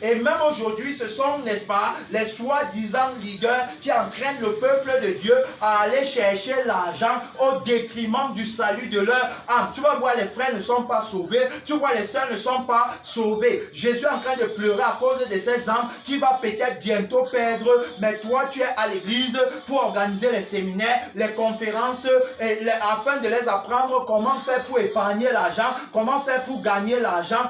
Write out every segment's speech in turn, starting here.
Et même aujourd'hui, ce sont, n'est-ce pas, les soi-disant leaders qui entraînent le peuple de Dieu à aller chercher l'argent au détriment du salut de leur âme. Tu vas voir, les frères ne sont pas sauvés. Tu vois, les sœurs ne sont pas sauvés. Jésus est en train de pleurer à cause de ces âmes qui va peut-être bientôt perdre. Mais toi, tu es à l'église pour organiser les séminaires, les conférences, afin de les apprendre comment faire pour épargner l'argent, comment faire pour gagner l'argent.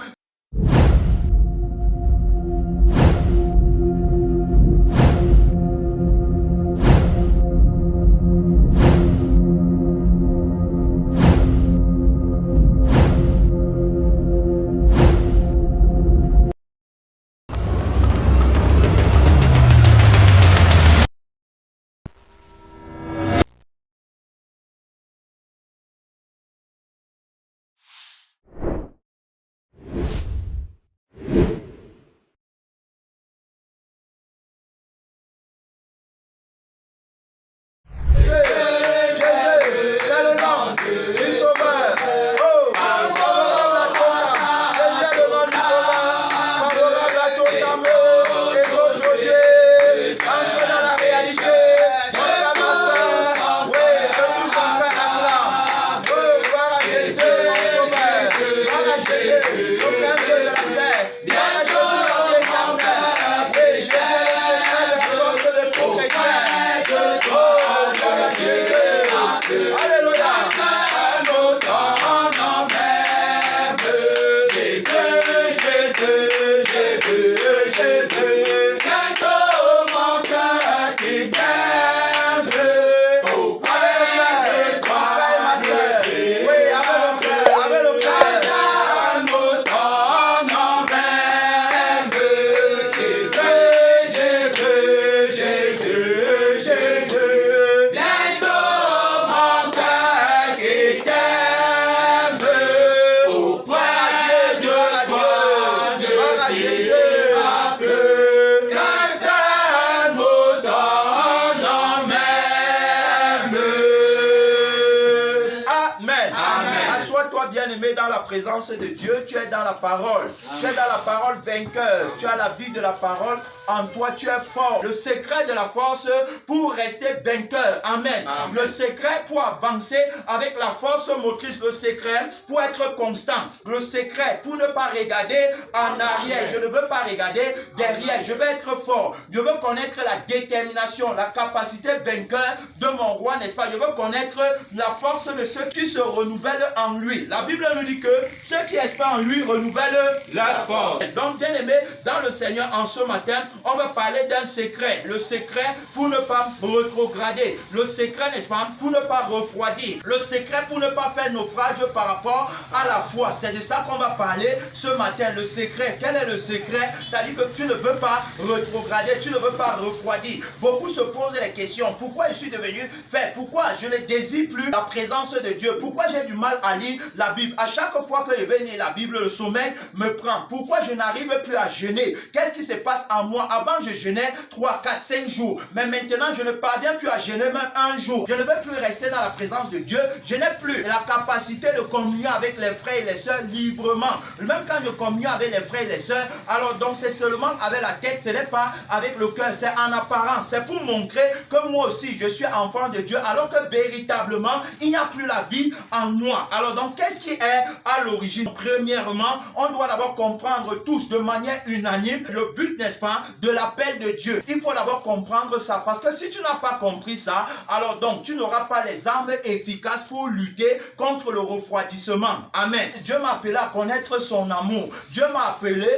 Présence de Dieu, tu es dans la parole. Tu es dans la parole vainqueur. Tu as la vie de la parole en toi, tu es fort. Le secret de la force pour rester vainqueur. Amen. Amen. Le secret pour avancer avec la force motrice. Le secret pour être constant. Le secret pour ne pas regarder en arrière. Je ne veux pas regarder derrière. Je veux être fort. Je veux connaître la détermination, la capacité vainqueur de mon roi, n'est-ce pas? Je veux connaître la force de ceux qui se renouvellent en lui. La Bible nous dit que ceux qui espèrent en lui renouvellent leur force. Donc, bien aimé, dans le Seigneur, en ce matin, on va parler d'un secret. Le secret pour ne pas rétrograder. Le secret, n'est-ce pas, pour ne pas refroidir. Le secret pour ne pas faire naufrage par rapport à la foi. C'est de ça qu'on va parler ce matin. Le secret. Quel est le secret? C'est-à-dire que tu ne veux pas rétrograder, tu ne veux pas refroidir. Beaucoup se posent les questions. Pourquoi je suis devenu faible? Pourquoi je ne désire plus la présence de Dieu? Pourquoi j'ai du mal à lire la Bible? À chaque fois que je vais lire la Bible, le sommeil me prend. Pourquoi je n'arrive plus à jeûner? Qu'est-ce qui se passe en moi? Avant, je jeûnais 3, 4, 5 jours. Mais maintenant, je ne parviens plus à jeûner même un jour. Je ne veux plus rester dans la présence de Dieu. Je n'ai plus la capacité de communier avec les frères et les sœurs librement. Même quand je communie avec les frères et les sœurs, alors donc c'est seulement avec la tête, ce n'est pas avec le cœur, c'est en apparence. C'est pour montrer que moi aussi, je suis enfant de Dieu, alors que véritablement, il n'y a plus la vie en moi. Alors donc, qu'est-ce qui est à l'origine? Premièrement, on doit d'abord comprendre tous de manière unanime le but, n'est-ce pas, de l'appel de Dieu. Il faut d'abord comprendre ça, parce que si tu n'as pas compris ça, alors donc tu n'auras pas les armes efficaces pour lutter contre le refroidissement. Amen. Dieu m'a appelé à connaître son amour. Dieu m'a appelé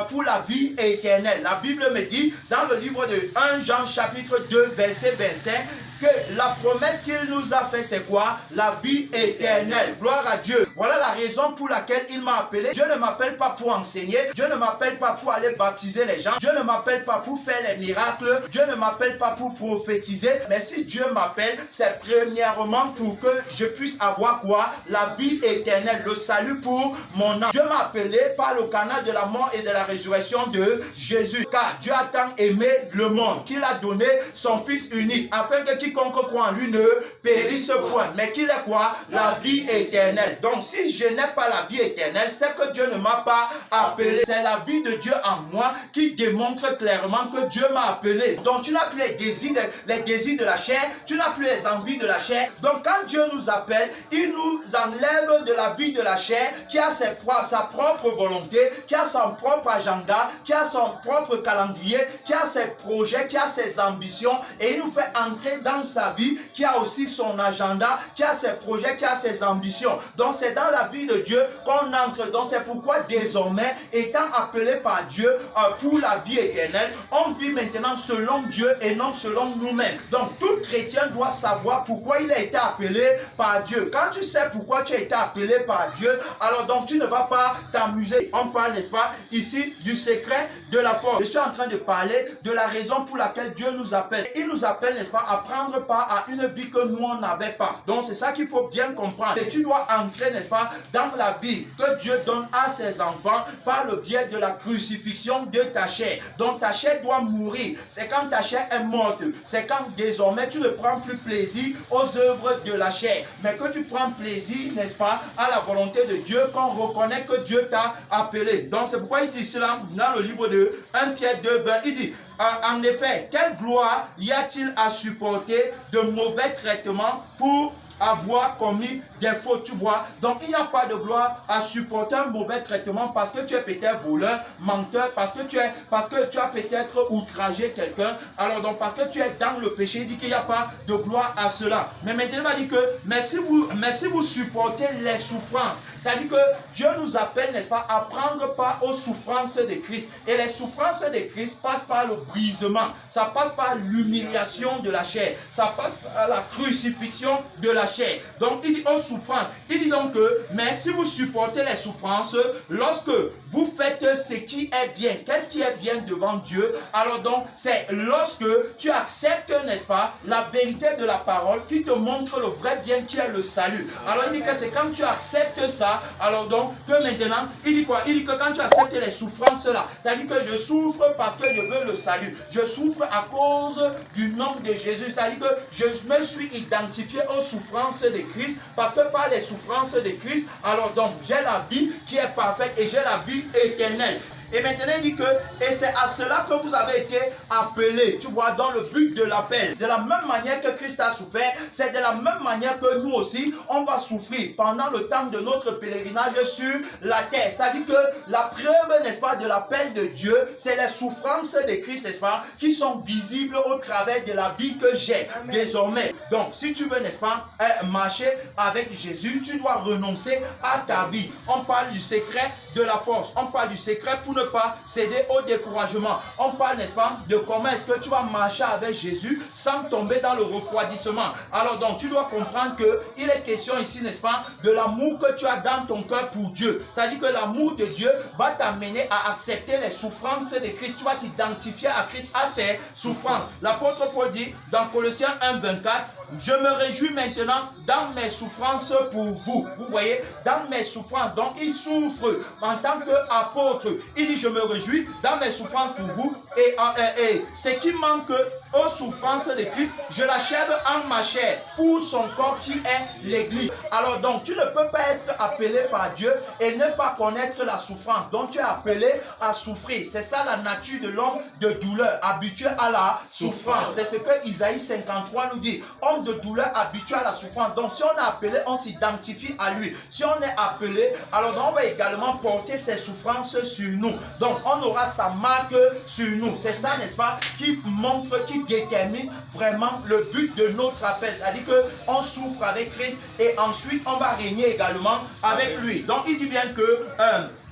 pour la vie éternelle. La Bible me dit dans le livre de 1 Jean chapitre 2 verset 25 que la promesse qu'il nous a fait, c'est quoi? La vie éternelle. Gloire à Dieu. Voilà la raison pour laquelle il m'a appelé. Dieu ne m'appelle pas pour enseigner. Dieu ne m'appelle pas pour aller baptiser les gens. Dieu ne m'appelle pas pour faire les miracles. Dieu ne m'appelle pas pour prophétiser. Mais si Dieu m'appelle, c'est premièrement pour que je puisse avoir quoi? La vie éternelle, le salut pour mon âme. Dieu m'a appelé par le canal de la mort et de la résurrection de Jésus. Car Dieu a tant aimé le monde qu'il a donné son Fils unique, afin que quiconque croit en lui ne périsse point, mais qu'il ait quoi? La vie éternelle. Donc si je n'ai pas la vie éternelle, c'est que Dieu ne m'a pas appelé. C'est la vie de Dieu en moi qui démontre clairement que Dieu m'a appelé. Donc tu n'as plus les désirs de la chair, tu n'as plus les envies de la chair. Donc quand Dieu nous appelle, il nous enlève de la vie de la chair qui a sa propre volonté, qui a son propre agenda, qui a son propre calendrier, qui a ses projets, qui a ses ambitions, et il nous fait entrer dans sa vie qui a aussi son agenda, qui a ses projets, qui a ses ambitions. Donc c'est dans la vie de Dieu qu'on entre. Donc c'est pourquoi désormais, étant appelé par Dieu pour la vie éternelle, on vit maintenant selon Dieu et non selon nous-mêmes. Donc tout chrétien doit savoir pourquoi il a été appelé par Dieu. Quand tu sais pourquoi tu as été appelé par Dieu, alors donc tu ne vas pas t'amuser. On parle, n'est-ce pas, ici du secret de la force. Je suis en train de parler de la raison pour laquelle Dieu nous appelle. Il nous appelle, n'est-ce pas, à prendre part à une vie que nous on n'avait pas. Donc c'est ça qu'il faut bien comprendre. Et tu dois entrer, n'est-ce pas, dans la vie que Dieu donne à ses enfants par le biais de la crucifixion de ta chair. Donc ta chair doit mourir. C'est quand ta chair est morte. C'est quand désormais tu ne prends plus plaisir aux œuvres de la chair, mais que tu prends plaisir, n'est-ce pas, à la volonté de Dieu, qu'on reconnaît que Dieu t'a appelé. Donc c'est pourquoi il dit cela dans le livre de 1 Pierre 2, 20. Il dit: en effet, quelle gloire y a-t-il à supporter de mauvais traitements pour avoir commis des fautes, tu vois? Donc il n'y a pas de gloire à supporter un mauvais traitement parce que tu es peut-être voleur, menteur, parce que tu as peut-être outragé quelqu'un. Alors donc parce que tu es dans le péché, il dit qu'il n'y a pas de gloire à cela. Mais maintenant il va dire que mais si vous supportez les souffrances, c'est-à-dire que Dieu nous appelle, n'est-ce pas, à prendre part aux souffrances de Christ. Et les souffrances de Christ passent par le brisement, ça passe par l'humiliation de la chair, ça passe par la crucifixion de la chair. Donc il dit aux souffrances. Il dit donc que, mais si vous supportez les souffrances, lorsque vous faites ce qui est bien, qu'est-ce qui est bien devant Dieu? Alors donc c'est lorsque tu acceptes, n'est-ce pas, la vérité de la parole qui te montre le vrai bien qui est le salut. Alors il dit que c'est quand tu acceptes ça, alors donc que maintenant, il dit quoi? Il dit que quand tu acceptes les souffrances là, c'est-à-dire que je souffre parce que je veux le salut, je souffre à cause du nom de Jésus, c'est-à-dire que je me suis identifié aux souffrances de Christ, parce que par les souffrances de Christ, alors donc j'ai la vie qui est parfaite et j'ai la vie éternelle. Et maintenant il dit que, et c'est à cela que vous avez été appelés, tu vois, dans le but de l'appel. De la même manière que Christ a souffert, c'est de la même manière que nous aussi, on va souffrir pendant le temps de notre pèlerinage sur la terre. C'est-à-dire que la preuve, n'est-ce pas, de l'appel de Dieu, c'est les souffrances de Christ, n'est-ce pas, qui sont visibles au travers de la vie que j'ai désormais. Donc, si tu veux, n'est-ce pas, marcher avec Jésus, tu dois renoncer à ta vie. On parle du secret de la force. On parle du secret pour ne pas céder au découragement. On parle, n'est-ce pas, de comment est-ce que tu vas marcher avec Jésus sans tomber dans le refroidissement. Alors donc, tu dois comprendre qu'il est question ici, n'est-ce pas, de l'amour que tu as dans ton cœur pour Dieu. C'est-à-dire que l'amour de Dieu va t'amener à accepter les souffrances de Christ. Tu vas t'identifier à Christ, à ses souffrances. L'apôtre Paul dit dans Colossiens 1, 24, je me réjouis maintenant dans mes souffrances pour vous. Vous voyez, dans mes souffrances. Donc, il souffre en tant qu'apôtre. Il dit, je me réjouis dans mes souffrances pour vous. Et ce qui manque aux souffrances de Christ, je l'achève en ma chair pour son corps qui est l'Église. Alors donc, tu ne peux pas être appelé par Dieu et ne pas connaître la souffrance. Donc, tu es appelé à souffrir. C'est ça la nature de l'homme de douleur, habitué à la souffrance. C'est ce que Isaïe 53 nous dit. Homme de douleur habitué à la souffrance. Donc, si on est appelé, on s'identifie à lui. Si on est appelé, alors donc, on va également porter ses souffrances sur nous. Donc, on aura sa marque sur nous. C'est ça, n'est-ce pas, qui montre, qui détermine vraiment le but de notre appel. C'est-à-dire qu'on souffre avec Christ et ensuite, on va régner également avec lui. Donc, il dit bien que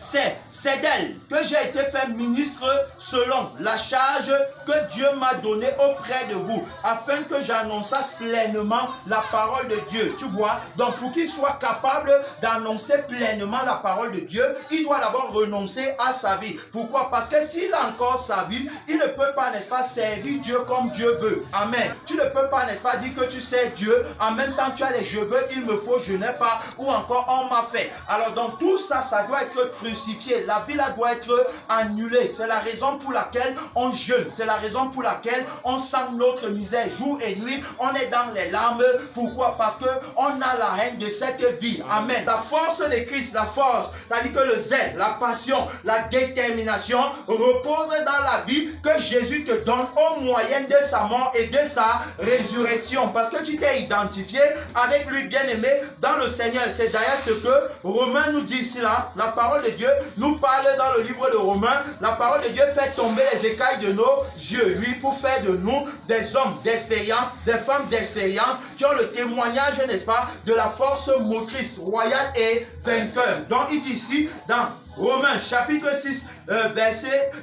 c'est d'elle que j'ai été fait ministre selon la charge que Dieu m'a donnée auprès de vous, afin que j'annonçasse pleinement la parole de Dieu. Tu vois, donc pour qu'il soit capable d'annoncer pleinement la parole de Dieu, il doit d'abord renoncer à sa vie. Pourquoi? Parce que s'il a encore sa vie, il ne peut pas, n'est-ce pas, servir Dieu comme Dieu veut. Amen. Tu ne peux pas, n'est-ce pas, dire que tu sais Dieu, en même temps tu as les je veux, il me faut, je n'ai pas, ou encore on m'a fait. Alors donc tout ça, ça doit être cru crucifié. La vie là doit être annulée. C'est la raison pour laquelle on jeûne. C'est la raison pour laquelle on sent notre misère jour et nuit. On est dans les larmes. Pourquoi? Parce qu'on a la haine de cette vie. Amen. La force de Christ, la force, c'est-à-dire que le zèle, la passion, la détermination repose dans la vie que Jésus te donne au moyen de sa mort et de sa résurrection. Parce que tu t'es identifié avec lui, bien-aimé, dans le Seigneur. C'est d'ailleurs ce que Romains nous dit ici là. La parole de Dieu nous parle dans le livre de Romains. La parole de Dieu fait tomber les écailles de nos yeux, lui, pour faire de nous des hommes d'expérience, des femmes d'expérience qui ont le témoignage, n'est-ce pas, de la force motrice royale et vainqueur. Donc il dit ici dans Romains chapitre 6,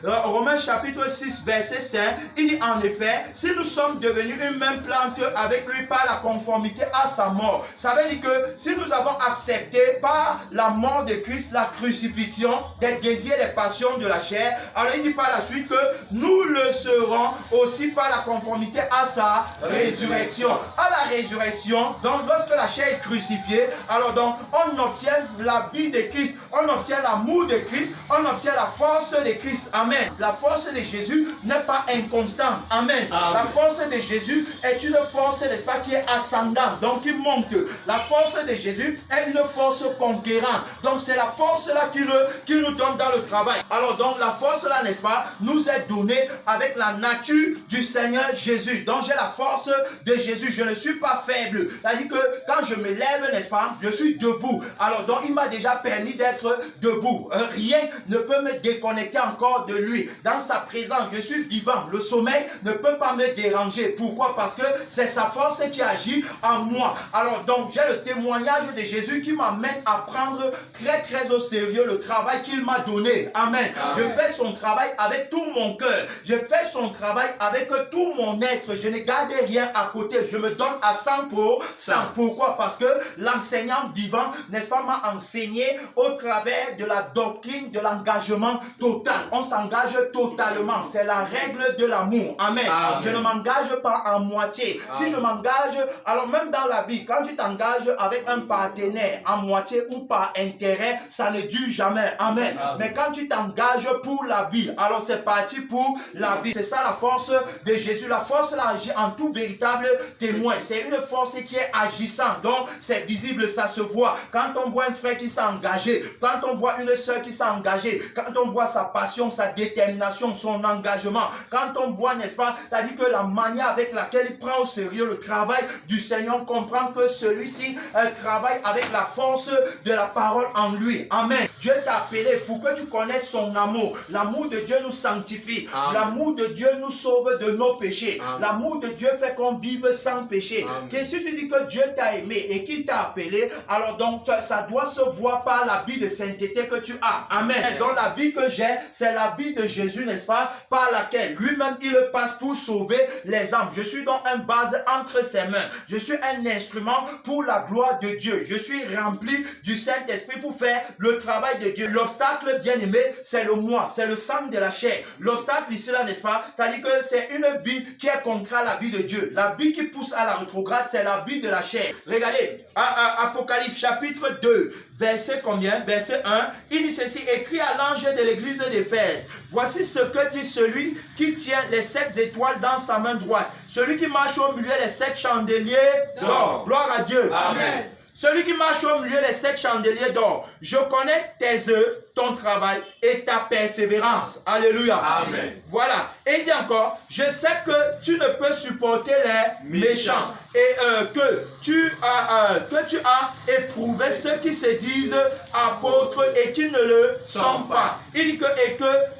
Romains chapitre 6, verset 5, il dit en effet, si nous sommes devenus une même plante avec lui par la conformité à sa mort, ça veut dire que si nous avons accepté par la mort de Christ la crucifixion des désirs et des passions de la chair, alors il dit par la suite que nous le serons aussi par la conformité à sa résurrection. À la résurrection, donc lorsque la chair est crucifiée, alors donc on obtient la vie de Christ, on obtient l'amour de Christ, on obtient la force de Christ. Amen. La force de Jésus n'est pas inconstante. Amen. Amen. La force de Jésus est une force, n'est-ce pas, qui est ascendante, donc qui monte. La force de Jésus est une force conquérante. Donc c'est la force là qui nous donne dans le travail. Alors donc la force là, n'est-ce pas, nous est donnée avec la nature du Seigneur Jésus. Donc j'ai la force de Jésus. Je ne suis pas faible. C'est-à-dire que quand je me lève, n'est-ce pas, je suis debout. Alors donc il m'a déjà permis d'être debout. Rien ne peut me déconnecter encore de lui. Dans sa présence, je suis vivant. Le sommeil ne peut pas me déranger. Pourquoi? Parce que c'est sa force qui agit en moi. Alors donc, j'ai le témoignage de Jésus qui m'amène à prendre très très au sérieux le travail qu'il m'a donné. Amen. Je fais son travail avec tout mon cœur. Je fais son travail avec tout mon être. Je ne garde rien à côté. Je me donne à 100%. Pourquoi? Parce que l'enseignant vivant, n'est-ce pas, m'a enseigné au travers de la doctrine de l'engagement total. On s'engage totalement. C'est la règle de l'amour. Amen. Amen. Je ne m'engage pas en moitié. Amen. Si je m'engage, alors même dans la vie, quand tu t'engages avec un partenaire en moitié ou par intérêt, ça ne dure jamais. Amen. Amen. Mais quand tu t'engages pour la vie, alors c'est parti pour la vie. C'est ça la force de Jésus. La force là agit en tout véritable témoin. C'est une force qui est agissante. Donc c'est visible, ça se voit. Quand on voit un frère qui s'est engagé, quand on voit une soeur qui s'est engagée, quand on voit sa passion, sa détermination, son engagement, quand on voit, n'est-ce pas, c'est-à-dire que la manière avec laquelle il prend au sérieux le travail du Seigneur, on comprend que celui-ci travaille avec la force de la parole en lui. Amen. Dieu t'a appelé pour que tu connaisses son amour. L'amour de Dieu nous sanctifie. L'amour de Dieu nous sauve de nos péchés. L'amour de Dieu fait qu'on vive sans péché. Que si tu dis que Dieu t'a aimé et qu'il t'a appelé, alors donc ça doit se voir par la vie de sainteté que tu as. Amen. Donc la vie que j'ai, c'est la vie de Jésus, n'est-ce pas, par laquelle lui-même il passe pour sauver les âmes. Je suis donc un vase entre ses mains. Je suis un instrument pour la gloire de Dieu. Je suis rempli du Saint-Esprit pour faire le travail de Dieu. L'obstacle, bien aimé, c'est le moi, c'est le sang de la chair. L'obstacle ici là, n'est-ce pas, c'est-à-dire que c'est une vie qui est contraire à la vie de Dieu. La vie qui pousse à la rétrograde, c'est la vie de la chair. Regardez, Apocalypse chapitre 2, verset combien? Verset 1, il dit ceci: écrit à l'ange de l'église d'Éphèse, voici ce que dit celui qui tient les 7 étoiles dans sa main droite, celui qui marche au milieu des 7 chandeliers d'or. Gloire à Dieu. Amen. Celui qui marche au milieu des 7 chandeliers d'or. Je connais tes œuvres, ton travail et ta persévérance. Alléluia. Amen. Voilà. Et il dit encore, je sais que tu ne peux supporter les méchants et que tu as éprouvé ceux qui se disent apôtres et qui ne le sont pas. Il dit que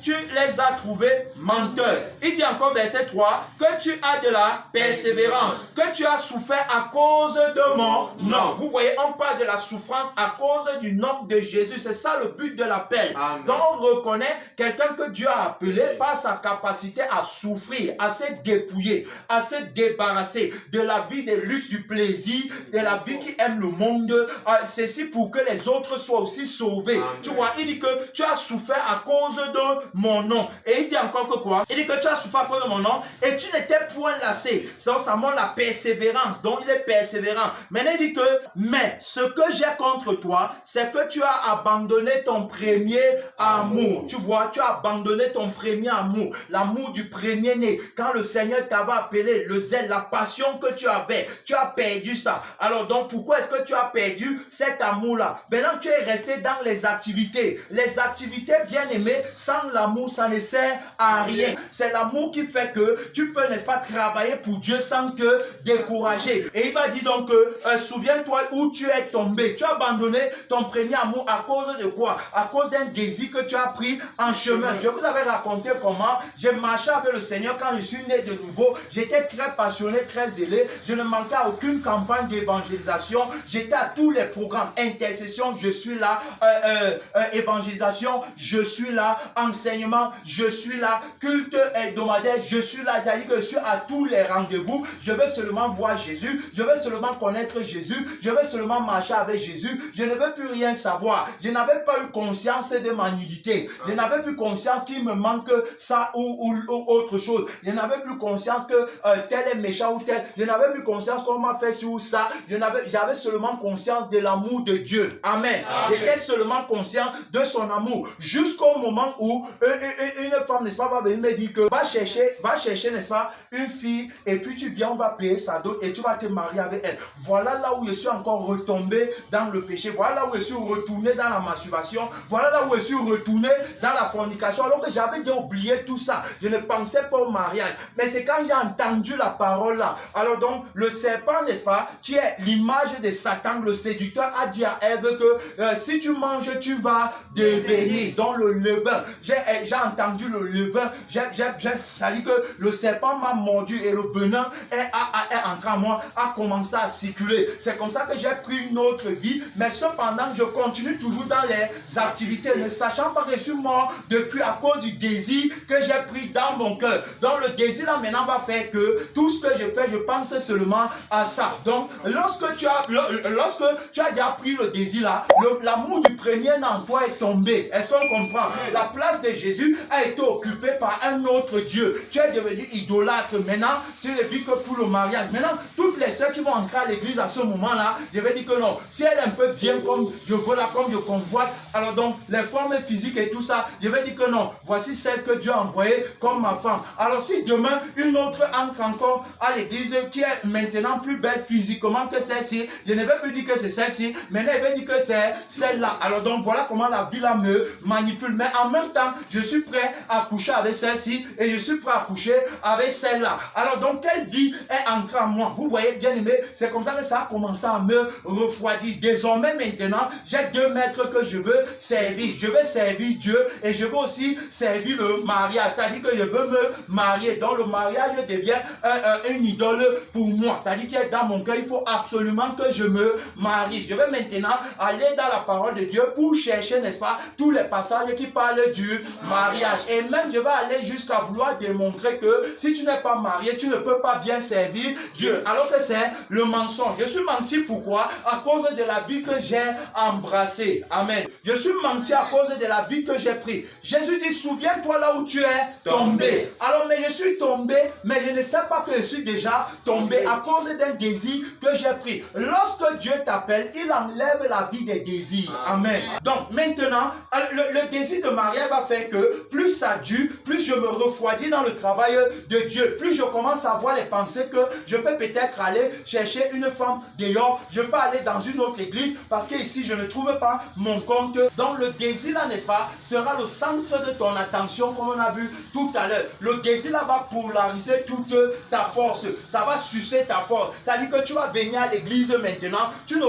tu les as trouvés menteurs. Il dit encore verset 3, que tu as de la persévérance, que tu as souffert à cause de mon nom. Vous voyez, on parle de la souffrance à cause du nom de Jésus. C'est ça le but de l'appel. Donc on reconnaît quelqu'un que Dieu a appelé par sa capacité incité à souffrir, à se dépouiller, à se débarrasser de la vie des luttes, du plaisir, de la vie qui aime le monde. Ceci pour que les autres soient aussi sauvés. Amen. Tu vois, il dit que tu as souffert à cause de mon nom. Et il dit encore que quoi? Il dit que tu as souffert à cause de mon nom et tu n'étais point lassé. Ça montre la persévérance. Donc il est persévérant. Maintenant il dit que, mais ce que j'ai contre toi, c'est que tu as abandonné ton premier amour. Tu vois, tu as abandonné ton premier amour. L'amour du premier-né. Quand le Seigneur t'avait appelé, le zèle, la passion que tu avais, tu as perdu ça. Alors donc pourquoi est-ce que tu as perdu cet amour-là? Maintenant tu es resté dans les activités. Les activités, bien aimées, sans l'amour, ça ne sert à rien. C'est l'amour qui fait que tu peux, n'est-ce pas, travailler pour Dieu sans te décourager. Et il va dire donc, souviens-toi où tu es tombé. Tu as abandonné ton premier amour à cause de quoi? À cause d'un désir que tu as pris en chemin. Je vous avais raconté comment j'ai marché avec le Seigneur quand je suis né de nouveau. J'étais très passionné, très zélé. Je ne manquais à aucune campagne d'évangélisation. J'étais à tous les programmes. Intercession, je suis là. Évangélisation, je suis là. Enseignement, je suis là. Culte hebdomadaire, je suis là. C'est-à-dire que je suis à tous les rendez-vous. Je veux seulement voir Jésus. Je veux seulement connaître Jésus. Je veux seulement marcher avec Jésus. Je ne veux plus rien savoir. Je n'avais pas eu conscience de ma nudité. Je n'avais plus conscience qu'il me manque ça ou autre chose. Je n'avais plus conscience que tel est méchant ou tel. Je n'avais plus conscience qu'on m'a fait ci ou ça. J'avais seulement conscience de l'amour de Dieu. Amen. J'étais seulement conscient de son amour. Jusqu'au moment où une femme, n'est-ce pas, va venir me dire que va chercher, n'est-ce pas, une fille et puis tu viens, on va payer sa dot et tu vas te marier avec elle. Voilà là où je suis encore retombé dans le péché. Voilà là où je suis retourné dans la masturbation. Voilà là où je suis retourné dans la fornication. Alors que j'avais déjà oublié tout ça. Je ne pensais pas au mariage. Mais c'est quand j'ai entendu la parole là. Alors donc, le serpent, n'est-ce pas, qui est l'image de Satan, le séducteur, a dit à Ève que si tu manges, tu vas devenir. Donc le levain. J'ai entendu le levain. C'est-à-dire que le serpent m'a mordu et le venin est entré en moi, a commencé à circuler. C'est comme ça que j'ai pris une autre vie. Mais cependant, je continue toujours dans les activités, ne sachant pas que je suis mort depuis à cause du désir que j'ai pris dans mon cœur. Donc le désir là maintenant va faire que tout ce que je fais, je pense seulement à ça. Donc lorsque tu as déjà pris le désir là, l'amour du premier en toi est tombé. Est-ce qu'on comprend? La place de Jésus a été occupée par un autre Dieu. Tu es devenu idolâtre. Maintenant, tu ne vis que pour le mariage. Maintenant, toutes les sœurs qui vont entrer à l'église à ce moment-là, je vais dire que non. Si elle est un peu bien comme je veux là, comme je convoite, alors donc les formes physiques et tout ça, je vais dire que non. Voici celle que Dieu a envoyée comme ma femme. Alors si demain, une autre entre encore à l'église qui est maintenant plus belle physiquement que celle-ci, je ne vais plus dire que c'est celle-ci, mais elle va dire que c'est celle-là. Alors donc voilà comment la vie là me manipule. Mais en même temps, je suis prêt à coucher avec celle-ci et je suis prêt à coucher avec celle-là. Alors donc quelle vie est entrée en moi? Vous voyez, bien aimé, c'est comme ça que ça a commencé à me refroidir. Désormais maintenant, j'ai deux maîtres que je veux servir. Je veux servir Dieu et je veux aussi servir le mariage. C'est-à-dire que je veux me marier. Donc le mariage devient une idole pour moi. C'est-à-dire qu'il est dans mon cœur, il faut absolument que je me marie. Je vais maintenant aller dans la parole de Dieu pour chercher, n'est-ce pas, tous les passages qui parlent du mariage. Et même je vais aller jusqu'à vouloir démontrer que si tu n'es pas marié, tu ne peux pas bien servir Dieu. Alors que c'est le mensonge. Je suis menti pourquoi? À cause de la vie que j'ai embrassée. Amen. Je suis menti à cause de la vie que j'ai prise. Jésus dit, souviens-toi là où tu es tombé. Alors mais je suis tombé, mais je ne sais pas que je suis déjà tombé à cause d'un désir que j'ai pris. Lorsque Dieu t'appelle, il enlève la vie des désirs. Amen. Donc maintenant, le désir de mariage va faire que plus ça dure, plus je me refroidis dans le travail de Dieu. Plus je commence à avoir les pensées que je peux peut-être aller chercher une femme dehors. Je peux aller dans une autre église parce que ici je ne trouve pas mon compte. Donc le désir là, n'est-ce pas, sera le centre de ton attention comme on a vu tout à l'heure. Le désir là va polariser toute ta force. Ça va sucer ta force. C'est-à-dire que tu vas venir à l'église maintenant, tu ne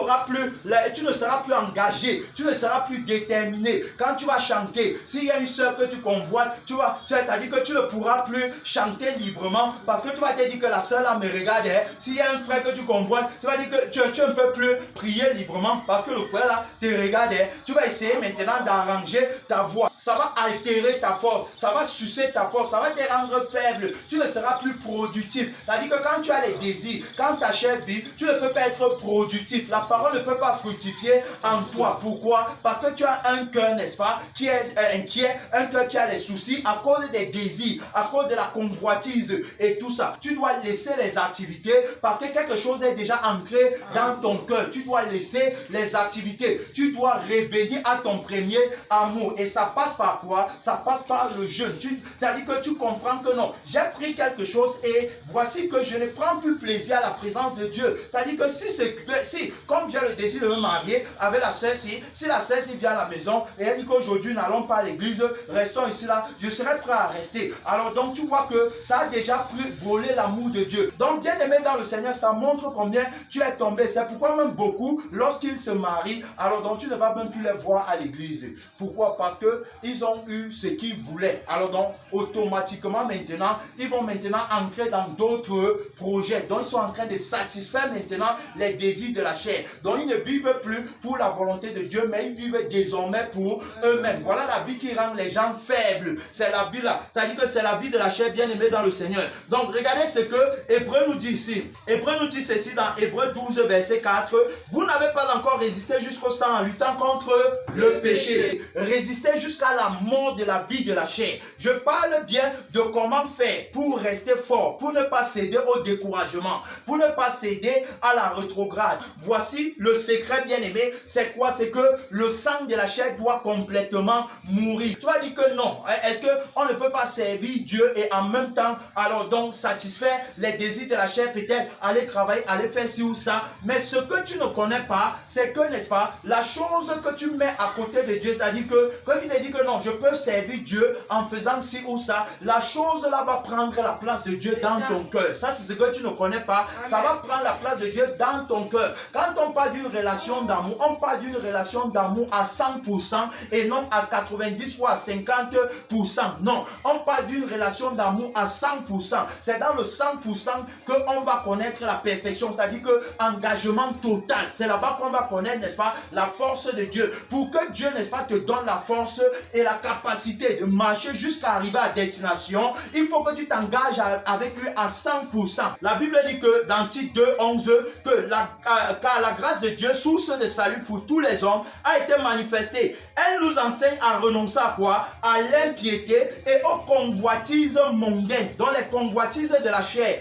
seras plus engagé, tu ne seras plus déterminé. Quand tu vas chanter, s'il y a une soeur que tu convoites, c'est-à-dire que tu ne pourras plus chanter librement parce que tu vas te dire que la soeur là me regarde. S'il y a un frère que tu convoites, tu vas dire que tu ne peux plus prier librement parce que le frère là te regarde. Tu vas essayer maintenant d'arranger ta voix. ça va altérer ta force, ça va sucer ta force, ça va te rendre faible. Tu ne seras plus productif. C'est-à-dire que quand tu as les désirs, quand ta chair vit, tu ne peux pas être productif. La parole ne peut pas fructifier en toi. Pourquoi? Parce que tu as un cœur, n'est-ce pas, qui est inquiet, un cœur qui a les soucis à cause des désirs, à cause de la convoitise et tout ça. Tu dois laisser les activités parce que quelque chose est déjà ancré dans ton cœur. Tu dois laisser les activités. Tu dois revenir à ton premier amour. Et ça passe par quoi? Ça passe par le jeûne. C'est-à-dire que tu comprends que non, j'ai pris quelque chose et voici que je ne prends plus plaisir à la présence de Dieu. C'est-à-dire que si comme j'ai le désir de me marier avec la sœur, si la sœur vient à la maison et elle dit qu'aujourd'hui n'allons pas à l'église, restons ici là, je serai prêt à rester. Alors donc tu vois que ça a déjà volé l'amour de Dieu. Donc bien aimé dans le Seigneur, ça montre combien tu es tombé. C'est pourquoi même beaucoup, lorsqu'ils se marient, alors donc tu ne vas même plus les voir à l'église. Pourquoi? Parce que ils ont eu ce qu'ils voulaient. Alors donc automatiquement maintenant, ils vont maintenant entrer dans d'autres projets. Donc ils sont en train de satisfaire maintenant les désirs de la chair. Donc ils ne vivent plus pour la volonté de Dieu, mais ils vivent désormais pour eux-mêmes. Voilà la vie qui rend les gens faibles. C'est la vie là. C'est-à-dire que c'est la vie de la chair bien aimée dans le Seigneur. Donc regardez ce que Hébreu nous dit ici. Hébreu nous dit ceci dans Hébreu 12 verset 4. Vous n'avez pas encore résisté jusqu'au sang en luttant contre le péché. Résistez jusqu'à la mort de la vie de la chair. Je parle bien de comment faire pour rester fort, pour ne pas céder au découragement, pour ne pas céder à la rétrograde. Voici le secret bien aimé. C'est quoi? C'est que le sang de la chair doit complètement mourir. Tu vas dire que non. Est-ce qu'on ne peut pas servir Dieu et en même temps alors donc satisfaire les désirs de la chair, peut-être aller travailler, aller faire ci ou ça. Mais ce que tu ne connais pas, c'est que, n'est-ce pas, la chose que tu mets à côté de Dieu, c'est-à-dire que quand il te dit que non, je peux servir Dieu en faisant ci ou ça, la chose là va prendre la place de Dieu dans ton cœur. Ça, c'est ce que tu ne connais pas. Ça va prendre la place de Dieu dans ton cœur. Quand on parle d'une relation d'amour, on parle d'une relation d'amour à 100% et non à 90 ou à 50%. Non, on parle d'une relation d'amour à 100%. C'est dans le 100% qu'on va connaître la perfection, c'est-à-dire que engagement total. C'est là-bas qu'on va connaître, n'est-ce pas, la force de Dieu. Pour que Dieu, n'est-ce pas, te donne la force et la capacité de marcher jusqu'à arriver à destination, il faut que tu t'engages avec lui à 100%. La Bible dit que dans Tite 2, 11, que car la grâce de Dieu, source de salut pour tous les hommes, a été manifestée. Elle nous enseigne à renoncer à quoi? À l'impiété et aux convoitises mondaines, dans les convoitises de la chair,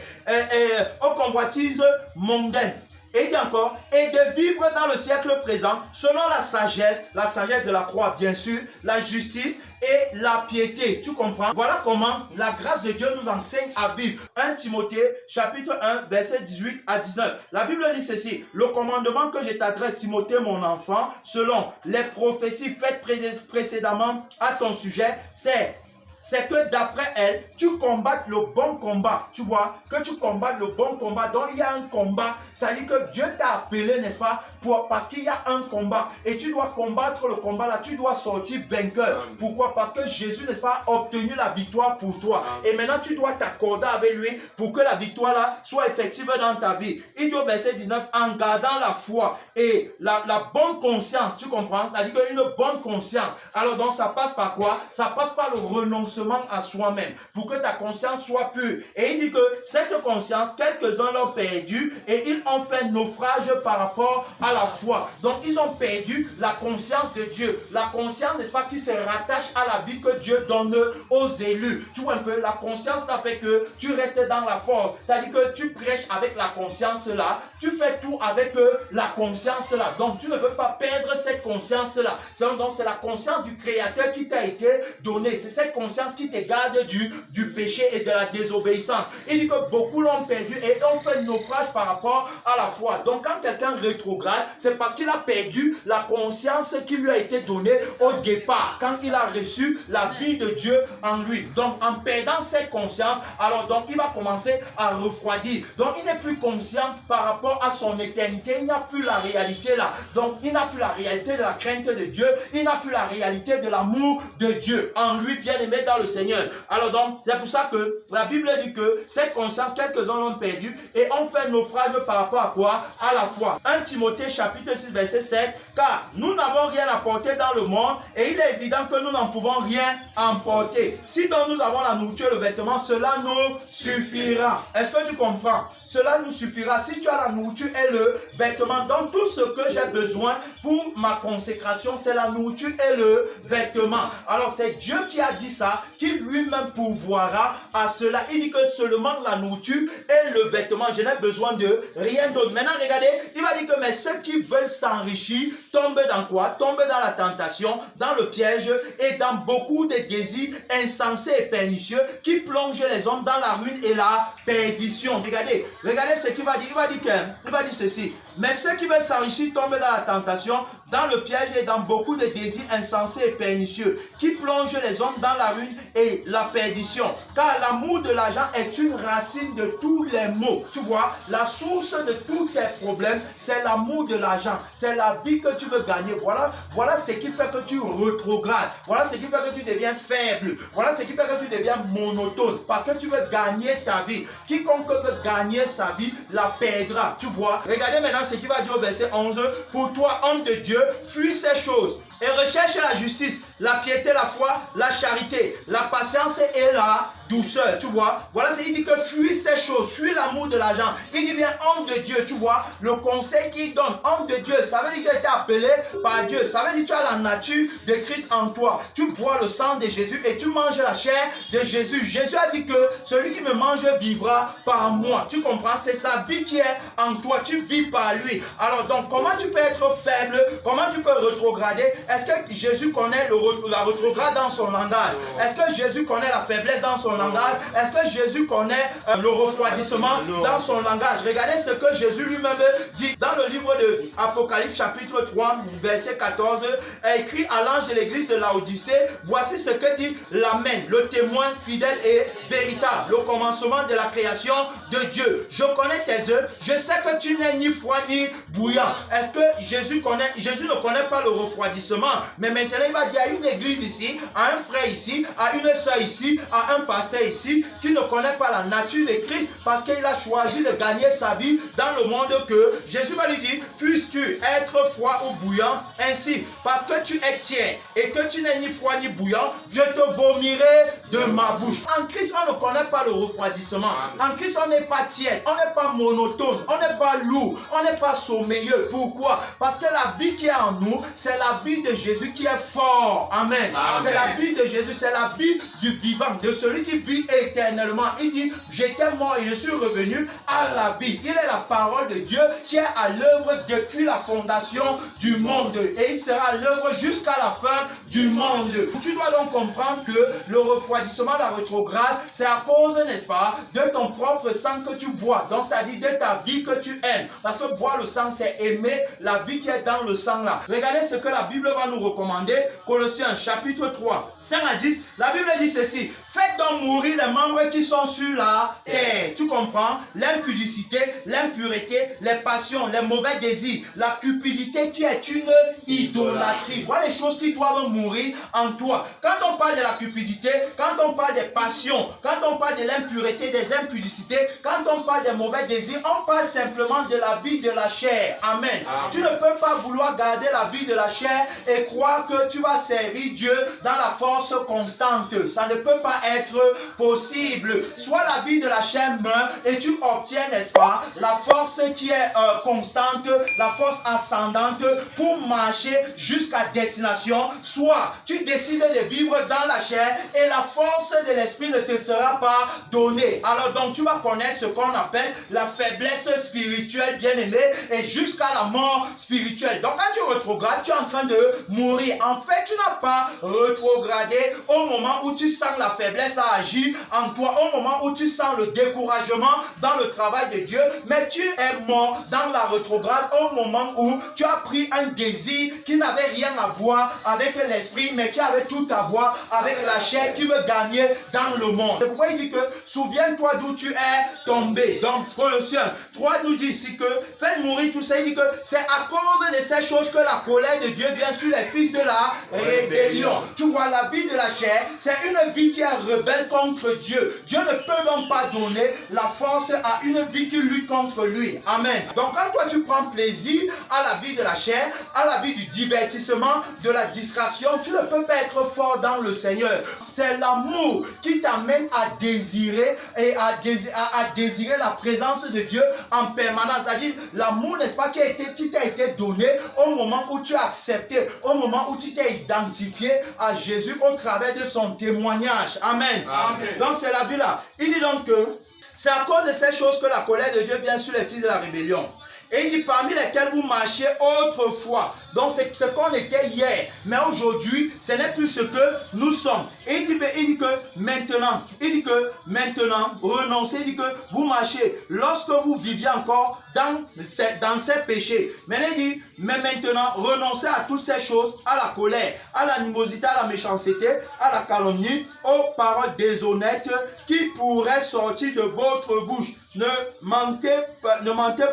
aux convoitises mondaines. Et il dit encore, et de vivre dans le siècle présent selon la sagesse de la croix bien sûr, la justice et la piété. Tu comprends? Voilà comment la grâce de Dieu nous enseigne à vivre. 1 Timothée chapitre 1 verset 18 à 19. La Bible dit ceci: le commandement que je t'adresse, Timothée mon enfant, selon les prophéties faites précédemment à ton sujet, c'est que d'après elle, tu combattes le bon combat. Tu vois, que tu combattes le bon combat. Donc il y a un combat. C'est-à-dire que Dieu t'a appelé, n'est-ce pas, parce qu'il y a un combat. Et tu dois combattre le combat là. Tu dois sortir vainqueur. Pourquoi? Parce que Jésus, n'est-ce pas, a obtenu la victoire pour toi. Et maintenant, tu dois t'accorder avec lui pour que la victoire là soit effective dans ta vie. Il dit au verset 19, en gardant la foi et la bonne conscience. Tu comprends? C'est-à-dire qu'une bonne conscience. Alors donc ça passe par quoi? Ça passe par le renoncement à soi-même, pour que ta conscience soit pure. Et il dit que cette conscience, quelques-uns l'ont perdue et ils ont fait naufrage par rapport à la foi. Donc ils ont perdu la conscience de Dieu. La conscience, n'est-ce pas, qui se rattache à la vie que Dieu donne aux élus. Tu vois un peu, la conscience là fait que tu restes dans la force. C'est-à-dire que tu prêches avec la conscience là, tu fais tout avec la conscience là. Donc tu ne veux pas perdre cette conscience là. Donc c'est la conscience du Créateur qui t'a été donnée. C'est cette conscience qui te garde du péché et de la désobéissance. Il dit que beaucoup l'ont perdu et ont fait naufrage par rapport à la foi. Donc quand quelqu'un rétrograde, c'est parce qu'il a perdu la conscience qui lui a été donnée au départ, quand il a reçu la vie de Dieu en lui. Donc en perdant cette conscience, alors donc il va commencer à refroidir. Donc il n'est plus conscient par rapport à son éternité. Il n'a plus la réalité là. Donc il n'a plus la réalité de la crainte de Dieu. Il n'a plus la réalité de l'amour de Dieu en lui, bien aimé dans le Seigneur. Alors donc, c'est pour ça que la Bible dit que cette conscience, quelques-uns l'ont perdue et ont fait naufrage par rapport à quoi? À la foi. 1 Timothée chapitre 6 verset 7, car nous n'avons rien apporté dans le monde et il est évident que nous n'en pouvons rien emporter. Si donc nous avons la nourriture et le vêtement, cela nous suffira. Est-ce que tu comprends? Cela nous suffira. Si tu as la nourriture et le vêtement, donc tout ce que j'ai besoin pour ma consécration, c'est la nourriture et le vêtement. Alors c'est Dieu qui a dit ça, qui lui-même pourvoira à cela. Il dit que seulement la nourriture et le vêtement, je n'ai besoin de rien d'autre. Maintenant, regardez, il va dire que mais ceux qui veulent s'enrichir tombent dans quoi? Tombent dans la tentation, dans le piège et dans beaucoup de désirs insensés et pernicieux qui plongent les hommes dans la ruine et la perdition. Regardez ce qu'il va dire. Il va dire ceci. Mais ceux qui veulent s'enrichir tombent dans la tentation, dans le piège et dans beaucoup de désirs insensés et pernicieux qui plongent les hommes dans la ruine et la perdition. Car l'amour de l'argent est une racine de tous les maux. Tu vois, la source de tous tes problèmes, c'est l'amour de l'argent. C'est la vie que tu veux gagner. Voilà ce qui fait que tu rétrogrades. Voilà ce qui fait que tu deviens faible. Voilà ce qui fait que tu deviens monotone. Parce que tu veux gagner ta vie. Quiconque veut gagner sa vie, la perdra. Tu vois, regardez maintenant ce qui va dire au verset 11. Pour toi, homme de Dieu, fuis ces choses et recherche la justice, la piété, la foi, la charité, la patience et la douceur. Tu vois, voilà ce qu'il dit, que fuis ces choses, fuis l'amour de l'argent. Il dit bien homme de Dieu, tu vois, le conseil qu'il donne, homme de Dieu, ça veut dire que tu as été appelé par Dieu. Ça veut dire que tu as la nature de Christ en toi. Tu bois le sang de Jésus et tu manges la chair de Jésus. Jésus a dit que celui qui me mange vivra par moi. Tu comprends? C'est sa vie qui est en toi. Tu vis par lui. Alors donc, comment tu peux être faible? Comment tu peux rétrograder? Est-ce que Jésus connaît la rétrograde dans son langage? Est-ce que Jésus connaît la faiblesse dans son langage? Est-ce que Jésus connaît le refroidissement dans son langage? Regardez ce que Jésus lui-même dit dans le livre de Apocalypse chapitre 3 verset 14, écrit à l'ange de l'église de Laodicée, voici ce que dit l'Amen, le témoin fidèle et véritable, le commencement de la création de Dieu. Je connais tes œuvres, je sais que tu n'es ni froid ni bouillant. Est-ce que Jésus ne connaît pas le refroidissement? Mais maintenant il va dire à une église ici, à un frère ici, à une soeur ici, à un pasteur ici, qui ne connaît pas la nature de Christ parce qu'il a choisi de gagner sa vie dans le monde, que Jésus va lui dire, puisses-tu être froid ou bouillant ainsi, parce que tu es tiers et que tu n'es ni froid ni bouillant, je te vomirai de ma bouche. En Christ, on ne connaît pas le refroidissement. En Christ, on n'est pas tiers, on n'est pas monotone, on n'est pas lourd, on n'est pas sommeilleux. Pourquoi? Parce que la vie qui est en nous, c'est la vie de Jésus qui est fort. Amen. C'est la vie de Jésus, c'est la vie du vivant, de celui qui vit éternellement. Il dit, j'étais mort et je suis revenu à la vie. Il est la parole de Dieu qui est à l'œuvre depuis la fondation du monde. Et il sera à l'œuvre jusqu'à la fin du monde. Tu dois donc comprendre que le refroidissement, la rétrograde, c'est à cause, n'est-ce pas, de ton propre sang que tu bois. Donc, c'est-à-dire de ta vie que tu aimes. Parce que boire le sang, c'est aimer la vie qui est dans le sang là. Regardez ce que la Bible va nous recommander. Colossiens chapitre 3, 5 à 10. La Bible dit ceci. Faites donc mourir les membres qui sont sur la terre. Tu comprends? L'impudicité, l'impureté, les passions, les mauvais désirs, la cupidité qui est une idolâtrie. Voilà les choses qui doivent mourir en toi. Quand on parle de la cupidité, quand on parle des passions, quand on parle de l'impureté, des impudicités, quand on parle des mauvais désirs, on parle simplement de la vie de la chair. Amen. Tu ne peux pas vouloir garder la vie de la chair et croire que tu vas servir Dieu dans la force constante. Ça ne peut pas être possible. Soit la vie de la chair meurt et tu obtiens, n'est-ce pas, la force qui est constante, la force ascendante pour marcher jusqu'à destination. Soit tu décides de vivre dans la chair et la force de l'esprit ne te sera pas donnée. Alors donc tu vas connaître ce qu'on appelle la faiblesse spirituelle, bien-aimé, et jusqu'à la mort spirituelle. Donc quand tu rétrogrades, tu es en train de mourir. En fait, tu n'as pas rétrogradé au moment où tu sens la faiblesse à agir en toi au moment où tu sens le découragement dans le travail de Dieu, mais tu es mort dans la rétrograde au moment où tu as pris un désir qui n'avait rien à voir avec l'esprit, mais qui avait tout à voir avec la chair qui veut gagner dans le monde. C'est pourquoi il dit que souviens-toi d'où tu es tombé. Donc Colossiens 3 nous dit ici que faites mourir tout ça. Il dit que c'est à cause de ces choses que la colère de Dieu vient sur les fils de la rébellion. Tu vois, la vie de la chair, c'est une vie qui est rebelle contre Dieu. Dieu ne peut donc pas donner la force à une vie qui lutte contre lui. Amen. Donc quand toi tu prends plaisir à la vie de la chair, à la vie du divertissement, de la distraction, tu ne peux pas être fort dans le Seigneur. C'est l'amour qui t'amène à désirer et à désirer la présence de Dieu en permanence. C'est-à-dire l'amour, n'est-ce pas, qui t'a été donné au moment où tu as accepté, au moment où tu t'es identifié à Jésus au travers de son témoignage. Amen. Amen. Donc c'est la vie là. Il dit donc que c'est à cause de ces choses que la colère de Dieu vient sur les fils de la rébellion. Et il dit parmi lesquels vous marchiez autrefois. Donc c'est ce qu'on était hier. Mais aujourd'hui, ce n'est plus ce que nous sommes. Et il dit que maintenant, renoncez. Il dit que vous marchez lorsque vous viviez encore dans ces péchés. Mais il dit, mais maintenant, renoncez à toutes ces choses, à la colère, à l'animosité, à la méchanceté, à la calomnie, aux paroles déshonnêtes qui pourraient sortir de votre bouche. Ne mentez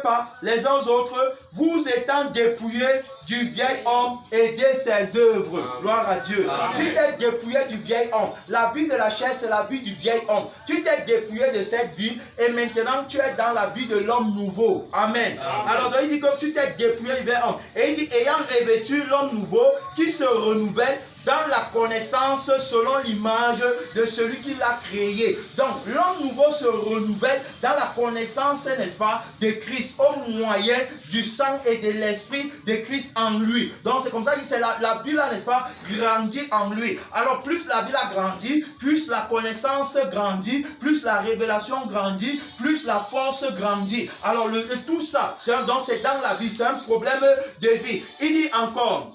pas les uns aux autres, vous étant dépouillés du vieil homme et de ses œuvres. Amen. Gloire à Dieu. Amen. Tu t'es dépouillé du vieil homme. La vie de la chair, c'est la vie du vieil homme. Tu t'es dépouillé de cette vie et maintenant tu es dans la vie de l'homme nouveau. Amen. Amen. Alors il dit que tu t'es dépouillé du vieil homme. Et il dit, ayant revêtu l'homme nouveau qui se renouvelle dans la connaissance selon l'image de celui qui l'a créé. Donc, l'homme nouveau se renouvelle dans la connaissance, n'est-ce pas, de Christ, au moyen du sang et de l'esprit de Christ en lui. Donc, c'est comme ça que c'est la vie là, n'est-ce pas, grandit en lui. Alors, plus la vie là grandit, plus la connaissance grandit, plus la révélation grandit, plus la force grandit. Alors, tout ça, donc c'est dans la vie, c'est un problème de vie. Il dit encore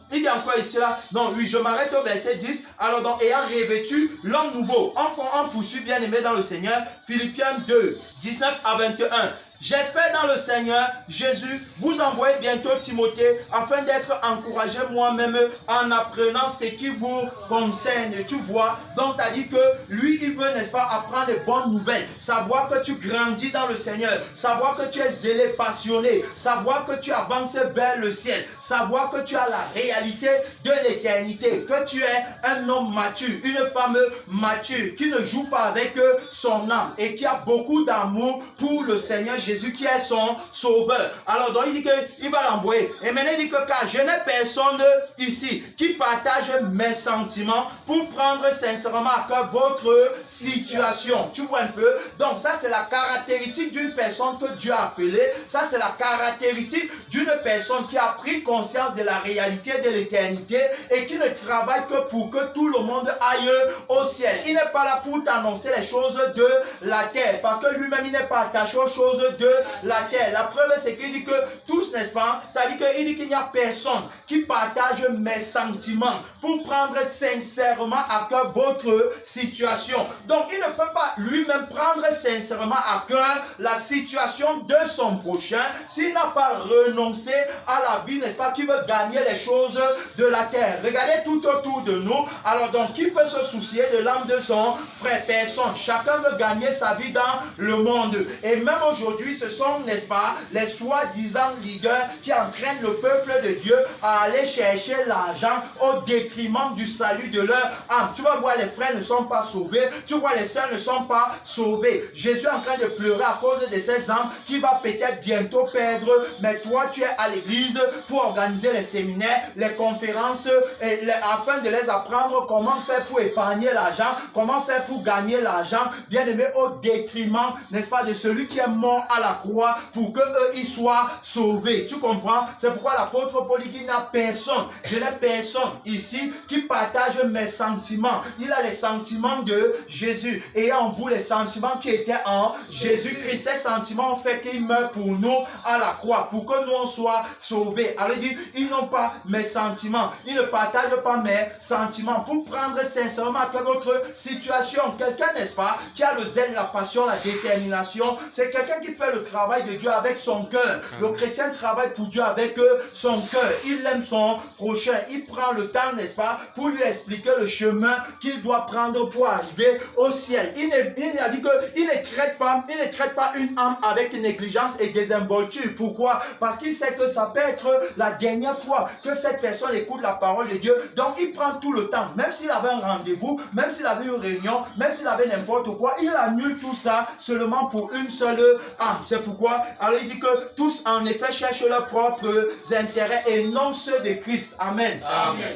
ici là, non, oui, je m'arrête au verset 10. Alors donc, ayant revêtu l'homme nouveau, on poursuit bien aimé dans le Seigneur, Philippiens 2, 19 à 21. J'espère dans le Seigneur Jésus vous envoyer bientôt Timothée afin d'être encouragé moi-même en apprenant ce qui vous concerne. Tu vois, donc c'est-à-dire que lui, il veut, n'est-ce pas, apprendre les bonnes nouvelles, savoir que tu grandis dans le Seigneur, savoir que tu es zélé, passionné, savoir que tu avances vers le ciel, savoir que tu as la réalité de l'éternité, que tu es un homme mature, une femme mature qui ne joue pas avec son âme et qui a beaucoup d'amour pour le Seigneur Jésus qui est son sauveur. Alors donc il dit qu'il va l'envoyer. Et maintenant il dit que car je n'ai personne ici qui partage mes sentiments pour prendre sincèrement à cœur votre situation. Tu vois un peu? Donc ça c'est la caractéristique d'une personne que Dieu a appelée. Ça c'est la caractéristique d'une personne qui a pris conscience de la réalité de l'éternité et qui ne travaille que pour que tout le monde aille au ciel. Il n'est pas là pour t'annoncer les choses de la terre parce que lui-même il n'est pas attaché aux choses de la terre. La preuve c'est qu'il dit que tous, n'est-ce pas, c'est-à-dire qu'il dit qu'il n'y a personne qui partage mes sentiments pour prendre sincèrement à cœur votre situation. Donc il ne peut pas lui-même prendre sincèrement à cœur la situation de son prochain s'il n'a pas renoncé à la vie, n'est-ce pas, qui veut gagner les choses de la terre. Regardez tout autour de nous. Alors donc qui peut se soucier de l'âme de son frère? Personne. Chacun veut gagner sa vie dans le monde. Et même aujourd'hui, ce sont, n'est-ce pas, les soi-disant leaders qui entraînent le peuple de Dieu à aller chercher l'argent au détriment du salut de leur âme. Tu vas voir, les frères ne sont pas sauvés. Tu vois, les sœurs ne sont pas sauvés. Jésus est en train de pleurer à cause de ces âmes qui va peut-être bientôt perdre. Mais toi, tu es à l'église pour organiser les séminaires, les conférences, afin de les apprendre comment faire pour épargner l'argent, comment faire pour gagner l'argent, bien aimé, au détriment, n'est-ce pas, de celui qui est mort à la croix pour que eux ils soient sauvés. Tu comprends? C'est pourquoi l'apôtre Paul dit qu'il n'y a personne. Je n'ai personne ici qui partage mes sentiments. Il a les sentiments de Jésus. Et en vous les sentiments qui étaient en Jésus-Christ. Ces sentiments ont fait qu'il meurt pour nous à la croix. Pour que nous on soit sauvés. Alors il dit, ils n'ont pas mes sentiments. Ils ne partagent pas mes sentiments. Pour prendre sincèrement à votre situation. Quelqu'un, n'est-ce pas, qui a le zèle, la passion, la détermination. C'est quelqu'un qui fait le travail de Dieu avec son cœur. Le chrétien travaille pour Dieu avec son cœur. Il aime son prochain. Il prend le temps, n'est-ce pas, pour lui expliquer le chemin qu'il doit prendre pour arriver au ciel. Il a dit qu'il ne traite pas une âme avec négligence et désinvolture. Pourquoi? Parce qu'il sait que ça peut être la dernière fois que cette personne écoute la parole de Dieu. Donc il prend tout le temps. Même s'il avait un rendez-vous, même s'il avait une réunion, même s'il avait n'importe quoi, il annule tout ça seulement pour une seule âme. C'est pourquoi, alors il dit que tous en effet cherchent leurs propres intérêts et non ceux de Christ. Amen. Amen.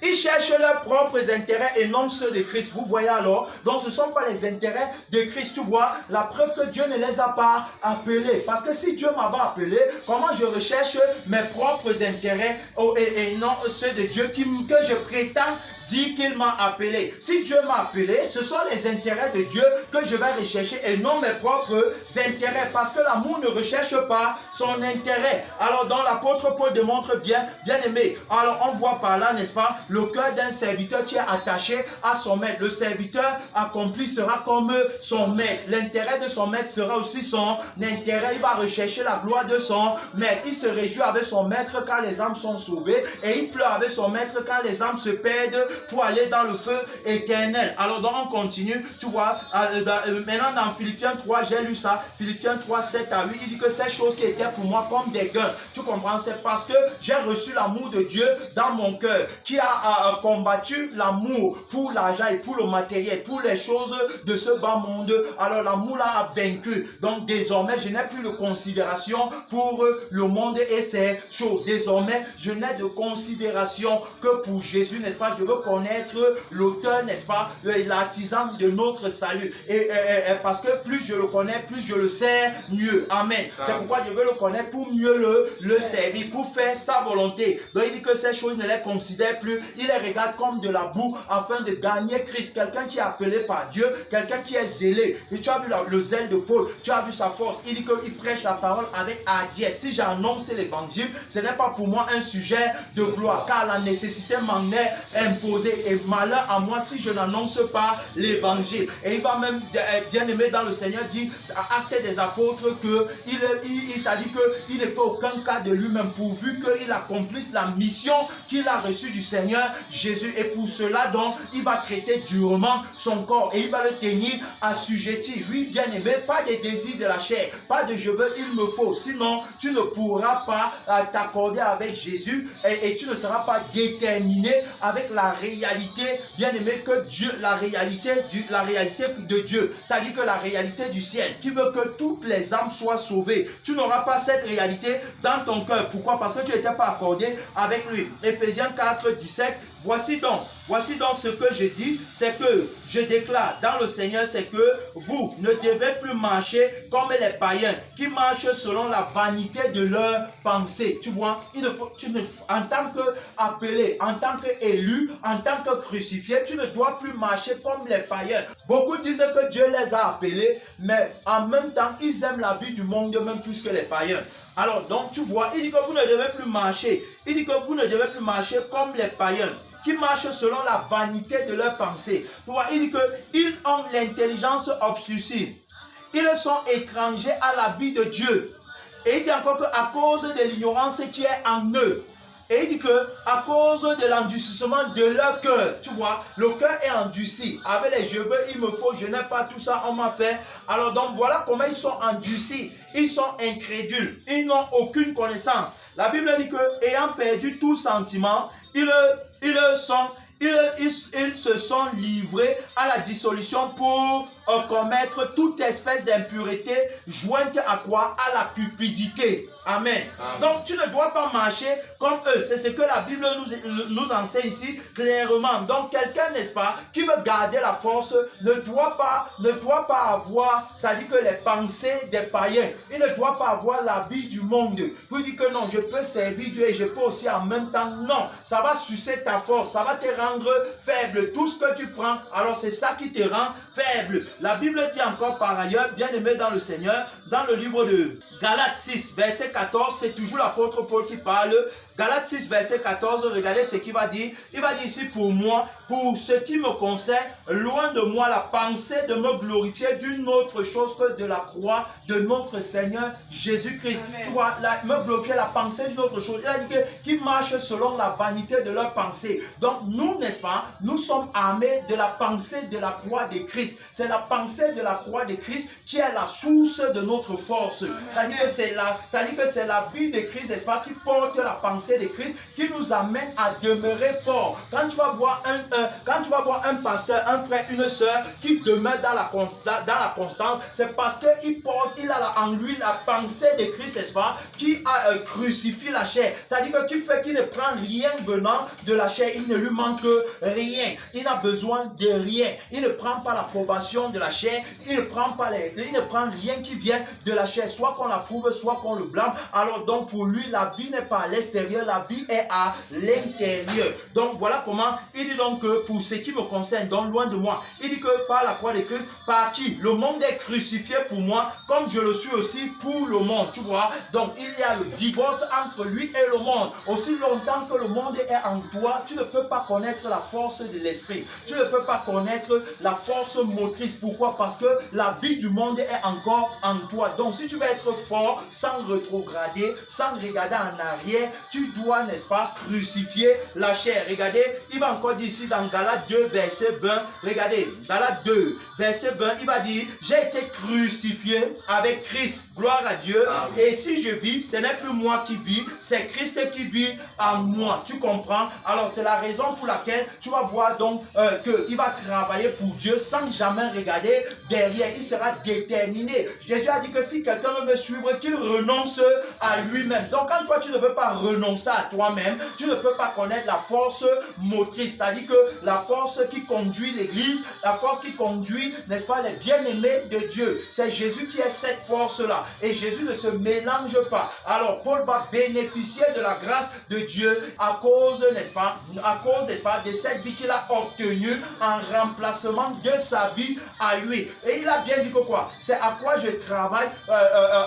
Ils cherchent leurs propres intérêts et non ceux de Christ. Vous voyez alors? Donc ce ne sont pas les intérêts de Christ. Tu vois, la preuve que Dieu ne les a pas appelés. Parce que si Dieu m'avait appelé, comment je recherche mes propres intérêts et non ceux de Dieu que je prétends dit qu'il m'a appelé. Si Dieu m'a appelé, ce sont les intérêts de Dieu que je vais rechercher et non mes propres intérêts. Parce que l'amour ne recherche pas son intérêt. Alors, dans l'apôtre Paul démontre bien aimé. Alors, on voit par là, n'est-ce pas, le cœur d'un serviteur qui est attaché à son maître. Le serviteur accompli sera comme son maître. L'intérêt de son maître sera aussi son intérêt. Il va rechercher la gloire de son maître. Il se réjouit avec son maître quand les âmes sont sauvées et il pleure avec son maître quand les âmes se perdent pour aller dans le feu éternel. Alors donc on continue, tu vois, maintenant dans Philippiens 3, j'ai lu ça, Philippiens 3, 7 à 8, il dit que ces choses qui étaient pour moi comme des gains, tu comprends, c'est parce que j'ai reçu l'amour de Dieu dans mon cœur, qui a combattu l'amour pour l'argent et pour le matériel, pour les choses de ce bas monde. Alors l'amour là a vaincu, donc désormais je n'ai plus de considération pour le monde et ses choses. Désormais je n'ai de considération que pour Jésus, n'est-ce pas? Je veux connaître l'auteur, n'est-ce pas, l'artisan de notre salut. Et parce que plus je le connais, plus je le sers mieux. Amen. C'est pourquoi je veux le connaître pour mieux le servir, pour faire sa volonté. Donc il dit que ces choses ne les considère plus. Il les regarde comme de la boue afin de gagner Christ. Quelqu'un qui est appelé par Dieu, quelqu'un qui est zélé. Et tu as vu le zèle de Paul, tu as vu sa force. Il dit qu'il prêche la parole avec hardiesse. Si j'annonce l'évangile, ce n'est pas pour moi un sujet de gloire, car la nécessité m'en est imposée. Et malheur à moi si je n'annonce pas l'évangile. Et il va même, bien aimé dans le Seigneur, dit à Actes des Apôtres que il t'a dit qu'il ne fait aucun cas de lui-même pourvu qu'il accomplisse la mission qu'il a reçue du Seigneur Jésus. Et pour cela, donc, il va traiter durement son corps et il va le tenir assujetti. Oui, bien aimé, pas des désirs de la chair, pas de je veux, il me faut. Sinon, tu ne pourras pas t'accorder avec Jésus et tu ne seras pas déterminé avec la réalité, bien aimé, que Dieu, la réalité de Dieu, c'est-à-dire que la réalité du ciel, qui veut que toutes les âmes soient sauvées. Tu n'auras pas cette réalité dans ton cœur. Pourquoi? Parce que tu n'étais pas accordé avec lui. Éphésiens 4, 17. Voici donc ce que je dis, c'est que je déclare dans le Seigneur, c'est que vous ne devez plus marcher comme les païens qui marchent selon la vanité de leurs pensées. Tu vois, en tant qu'appelé, en tant qu'élu, en tant que crucifié, tu ne dois plus marcher comme les païens. Beaucoup disent que Dieu les a appelés, mais en même temps, ils aiment la vie du monde même plus que les païens. Alors, donc, tu vois, il dit que vous ne devez plus marcher. Il dit que vous ne devez plus marcher comme les païens qui marchent selon la vanité de leurs pensées. Tu vois, il dit qu'ils ont l'intelligence obscurcie. Ils sont étrangers à la vie de Dieu. Et il dit encore qu'à cause de l'ignorance qui est en eux, et il dit que à cause de l'endurcissement de leur cœur, tu vois, le cœur est endurci. Avec les je veux, il me faut, je n'ai pas tout ça, on m'a fait. Alors donc voilà comment ils sont endurcis. Ils sont incrédules. Ils n'ont aucune connaissance. La Bible dit que ayant perdu tout sentiment, ils se sont livrés à la dissolution pour commettre toute espèce d'impureté jointe à quoi? À la cupidité. Amen. Amen. Donc tu ne dois pas marcher comme eux. C'est ce que la Bible nous enseigne ici clairement. Donc quelqu'un, n'est-ce pas, qui veut garder la force ne doit pas avoir, c'est-à-dire que les pensées des païens. Il ne doit pas avoir la vie du monde. Vous dites que non, je peux servir Dieu et je peux aussi en même temps. Non, ça va sucer ta force, ça va te rendre faible. Tout ce que tu prends, alors c'est ça qui te rend faible. La Bible dit encore par ailleurs, bien aimé dans le Seigneur, dans le livre de Galates 6, verset 14, c'est toujours l'apôtre Paul qui parle. Galates 6, verset 14, regardez ce qu'il va dire. Il va dire ici, pour moi, pour ce qui me concerne, loin de moi la pensée de me glorifier d'une autre chose que de la croix de notre Seigneur Jésus-Christ. Tu vois, me glorifier la pensée d'une autre chose. Il a dit qu'ils marchent selon la vanité de leur pensée. Donc nous, n'est-ce pas, nous sommes armés de la pensée de la croix de Christ. C'est la pensée de la croix de Christ qui est la source de notre force. C'est-à-dire que c'est la vie de Christ, n'est-ce pas, qui porte la pensée de Christ, qui nous amène à demeurer fort. Quand tu vas voir un pasteur, un frère, une sœur qui demeure dans la constance, c'est parce qu'il a en lui la pensée de Christ, n'est-ce pas, qui a crucifié la chair. C'est-à-dire qu'il fait qu'il ne prend rien venant de la chair, il ne lui manque rien. Il n'a besoin de rien. Il ne prend pas l'approbation de la chair, il ne prend rien qui vient de la chair, soit qu'on l'approuve, soit qu'on le blâme. Alors donc pour lui, la vie n'est pas à l'extérieur, la vie est à l'intérieur. Donc voilà comment il dit donc que pour ce qui me concerne, donc loin de moi, il dit que par la croix de Christ, par qui le monde est crucifié pour moi, comme je le suis aussi pour le monde. Tu vois, donc il y a le divorce entre lui et le monde. Aussi longtemps que le monde est en toi, tu ne peux pas connaître la force de l'esprit. Tu ne peux pas connaître la force motrice. Pourquoi? Parce que la vie du monde est encore en toi. Donc si tu veux être fort sans rétrograder, sans regarder en arrière, tu dois, n'est-ce pas, crucifier la chair. Regardez, il va encore dire ici dans Galates 2, verset 20. Regardez, Galates 2, verset 20, il va dire, j'ai été crucifié avec Christ. Gloire à Dieu. Amen. Et si je vis, ce n'est plus moi qui vis, c'est Christ qui vit en moi. Tu comprends? Alors c'est la raison pour laquelle tu vas voir donc qu'il va travailler pour Dieu sans jamais regarder derrière. Il sera déterminé. Jésus a dit que si quelqu'un veut me suivre, qu'il renonce à lui-même. Donc quand toi tu ne peux pas renoncer à toi-même, tu ne peux pas connaître la force motrice. C'est-à-dire que la force qui conduit l'église, la force qui conduit, n'est-ce pas, les bien-aimés de Dieu. C'est Jésus qui est cette force-là. Et Jésus ne se mélange pas. Alors Paul va bénéficier de la grâce de Dieu à cause, n'est-ce pas, de cette vie qu'il a obtenue en remplacement de sa vie à lui. Et il a bien dit que quoi? C'est à quoi je travaille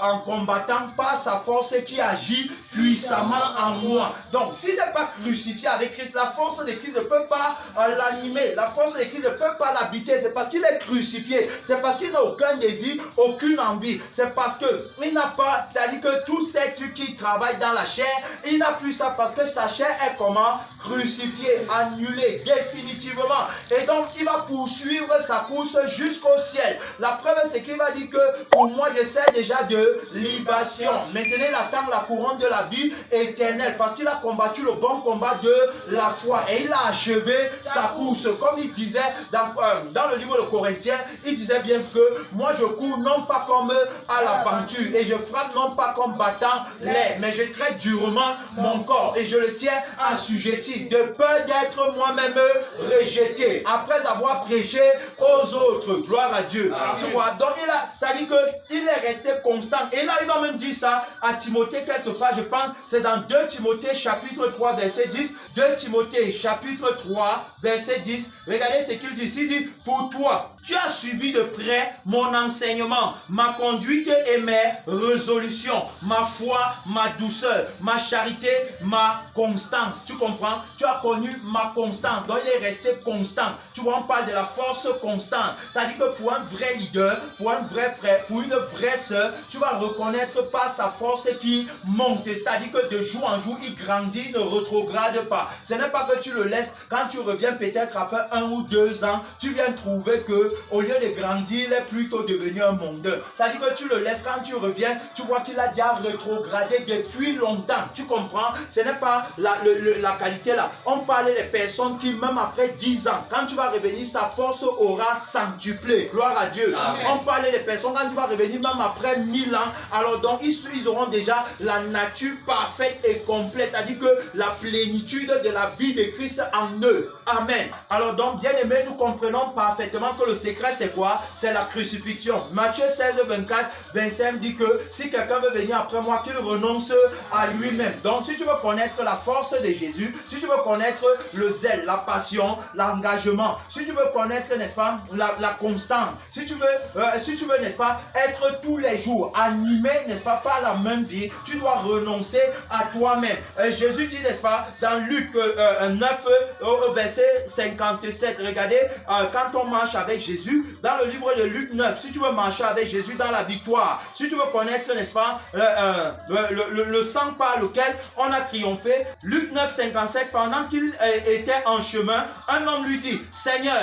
en combattant par sa force qui agit puissamment en moi. Donc s'il n'est pas crucifié avec Christ, la force de Christ ne peut pas l'animer. La force de Christ ne peut pas l'habiter. C'est parce qu'il est crucifié. C'est parce qu'il n'a aucun désir, aucune envie. C'est parce qu'il n'a pas, c'est-à-dire que tout ce qui travaille dans la chair, il n'a plus ça parce que sa chair est comment? Crucifiée, annulée, définitivement. Et donc il va poursuivre sa course jusqu'au ciel. La preuve, c'est qu'il va dire que pour moi, je sers déjà de libation. Maintenant, il attend la couronne de la vie éternelle parce qu'il a combattu le bon combat de la foi et il a achevé sa course. Comme il disait dans le livre de Corinthiens, il disait bien que moi je cours non pas comme à l'aventure et je frappe non pas comme battant l'air, mais je traite durement mon corps et je le tiens assujetti de peur d'être moi-même rejeté après avoir prêché aux autres. Gloire à Dieu. Amen. Tu vois, donc ça dit qu'il est resté constant. Et là, il va même dire ça à Timothée quelque part, je pense, c'est dans 2 Timothée chapitre 3, verset 10. 2 Timothée chapitre 3, verset 10. Regardez ce qu'il dit ici. Il dit, pour toi, tu as suivi de près mon enseignement, ma conduite et mes résolutions, ma foi, ma douceur, ma charité, ma constance. Tu comprends? Tu as connu ma constance. Donc il est resté constant. Tu vois, on parle de la force constante. C'est-à-dire que pour un vrai leader, pour un vrai frère, pour une vraie sœur, tu vas reconnaître pas sa force qui monte. C'est-à-dire que de jour en jour, il grandit, ne rétrograde pas. Ce n'est pas que tu le laisses, quand tu reviens peut-être après 1 ou 2 ans, tu viens trouver que au lieu de grandir, il est plutôt devenu un mondeur. C'est-à-dire que tu le laisses, quand tu reviens, tu vois qu'il a déjà rétrogradé depuis longtemps. Tu comprends? Ce n'est pas la qualité là. On parle des personnes qui, même après 10 ans, quand tu vas revenir, sa force aura centuplé. Gloire à Dieu. Amen. On parle des personnes, quand tu vas revenir, même après 1000 ans, alors donc ils auront déjà la nature parfaite et complète. C'est-à-dire que la plénitude de la vie de Christ en eux. Amen. Alors donc, bien aimé, nous comprenons parfaitement que le secret c'est quoi? C'est la crucifixion. Matthieu 16, 24, 25 dit que si quelqu'un veut venir après moi, qu'il renonce à lui-même. Donc, si tu veux connaître la force de Jésus, si tu veux connaître le zèle, la passion, l'engagement, si tu veux connaître, n'est-ce pas, la constance, si tu veux, n'est-ce pas, être tous les jours animé, n'est-ce pas, par la même vie, tu dois renoncer à toi-même. Jésus dit, n'est-ce pas, dans Luc 9, au verset 57, regardez, quand on marche avec Jésus, dans le livre de Luc 9, si tu veux marcher avec Jésus dans la victoire, si tu veux connaître, n'est-ce pas, le sang par lequel on a triomphé, Luc 9, 57, pendant qu'il était en chemin, un homme lui dit, Seigneur,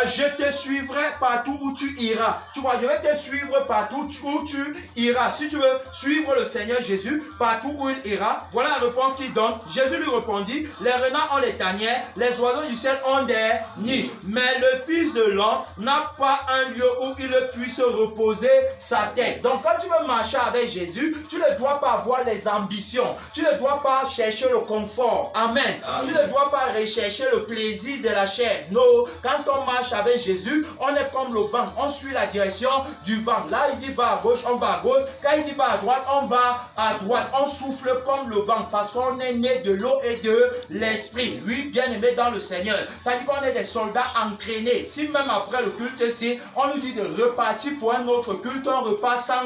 je te suivrai partout où tu iras. Tu vois, je vais te suivre partout où tu iras. Si tu veux suivre le Seigneur Jésus, partout où il ira, voilà la réponse qu'il donne. Jésus lui répondit, les renards ont les tanières, les oiseaux du ciel ont des nids, mais le Fils de l'homme n'a pas un lieu où il puisse reposer sa tête. Donc quand tu veux marcher avec Jésus, tu ne dois pas avoir les ambitions, tu ne dois pas chercher le confort. Amen. Amen. Tu ne dois pas rechercher le plaisir de la chair. Non, quand on marche avec Jésus, on est comme le vent, on suit la direction du vent. Là il dit va à gauche, on va à gauche. Quand il dit va à droite, on va à droite. On souffle comme le vent parce qu'on est né de l'eau et de l'esprit. Oui, bien aimé dans le Seigneur. Ça dit qu'on est des soldats entraînés. Si même après le culte ici, on nous dit de repartir pour un autre culte, on repart sans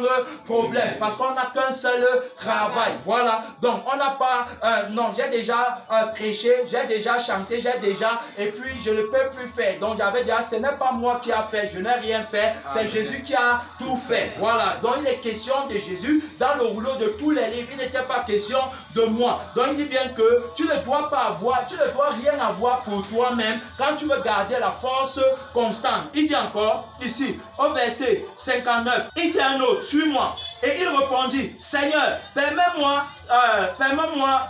problème parce qu'on n'a qu'un seul travail. Voilà. Donc on n'a pas, non, j'ai déjà prêché, j'ai déjà chanté, j'ai déjà, et puis je ne peux plus faire. Donc j'avais dit, ce n'est pas moi qui a fait, je n'ai rien fait, c'est Jésus qui a tout fait. Voilà. Donc il est question de Jésus dans le rouleau de tous les livres. Il n'était pas question de moi. Donc il dit bien que tu ne dois pas avoir, tu ne dois rien avoir pour toi-même quand tu veux garder la force constante. Il dit encore ici, au verset 59, il dit un autre, suis-moi. Et il répondit, Seigneur, permets-moi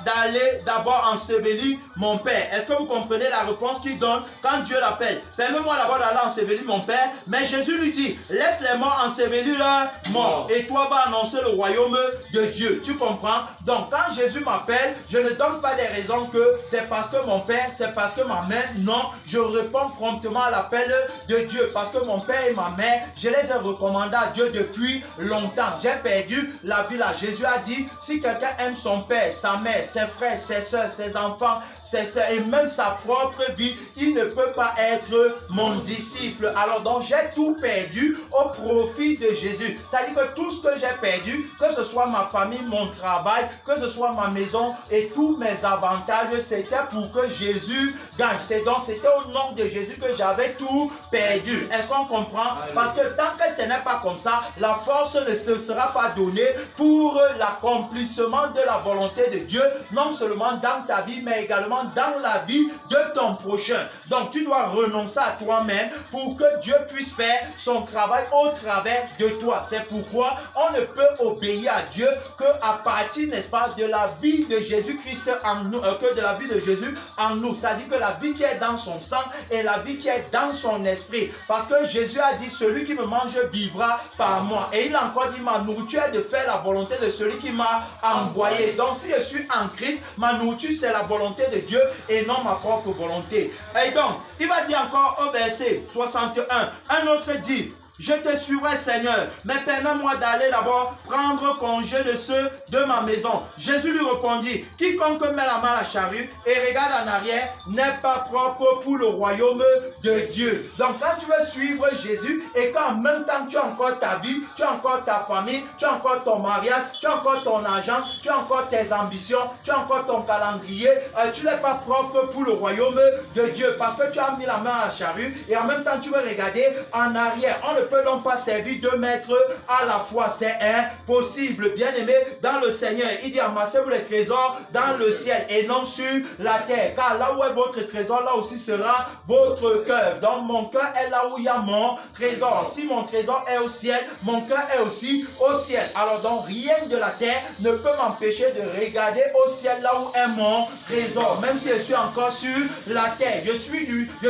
d'aller d'abord ensevelir mon père. Est-ce que vous comprenez la réponse qu'il donne quand Dieu l'appelle? Permets-moi d'abord d'aller ensevelir mon père. Mais Jésus lui dit, laisse les morts ensevelir leurs morts. Et toi vas annoncer le royaume de Dieu. Tu comprends? Donc quand Jésus m'appelle, je ne donne pas des raisons que c'est parce que mon père, c'est parce que ma mère. Non, je réponds promptement à l'appel de Dieu. Parce que mon père et ma mère, je les ai recommandés à Dieu depuis longtemps. J'ai perdu la vie là. Jésus a dit, si quelqu'un aime son père, sa mère, ses frères, ses soeurs, ses enfants, ses soeurs, et même sa propre vie, il ne peut pas être mon disciple. Alors donc j'ai tout perdu au profit de Jésus. C'est-à-dire que tout ce que j'ai perdu, que ce soit ma famille, mon travail, que ce soit ma maison et tous mes avantages, c'était pour que Jésus gagne. C'était au nom de Jésus que j'avais tout perdu. Est-ce qu'on comprend? Parce que tant que ce n'est pas comme ça, la force ne se sera pas donnée pour l'accomplissement de la volonté de Dieu, non seulement dans ta vie, mais également dans la vie de ton prochain. Donc tu dois renoncer à toi-même pour que Dieu puisse faire son travail au travers de toi. C'est pourquoi on ne peut obéir à Dieu qu'à partir, n'est-ce pas, de la vie de Jésus-Christ en nous, que de la vie de Jésus en nous. C'est-à-dire que la vie qui est dans son sang et la vie qui est dans son esprit. Parce que Jésus a dit, celui qui me mange vivra par moi. Et il a encore dit, ma nourriture est de faire la volonté de celui qui m'a envoyé. Donc si je suis en Christ, ma nourriture c'est la volonté de Dieu et non ma propre volonté. Et donc, il va dire encore au verset 61, un autre dit, je te suivrai Seigneur, mais permets-moi d'aller d'abord prendre congé de ceux de ma maison. Jésus lui répondit, quiconque met la main à la charrue et regarde en arrière n'est pas propre pour le royaume de Dieu. Donc quand tu veux suivre Jésus et qu'en même temps tu as encore ta vie, tu as encore ta famille, tu as encore ton mariage, tu as encore ton argent, tu as encore tes ambitions, tu as encore ton calendrier, tu n'es pas propre pour le royaume de Dieu parce que tu as mis la main à la charrue et en même temps tu veux regarder en arrière. On ne peut donc pas servir deux maîtres à la fois. C'est impossible. Bien-aimé dans le Seigneur, il dit amassez-vous les trésors dans le ciel et non sur la terre. Car là où est votre trésor, là aussi sera votre cœur. Donc mon cœur est là où il y a mon trésor. Si mon trésor est au ciel, mon cœur est aussi au ciel. Alors donc rien de la terre ne peut m'empêcher de regarder au ciel là où est mon trésor. Même si je suis encore sur la terre. Je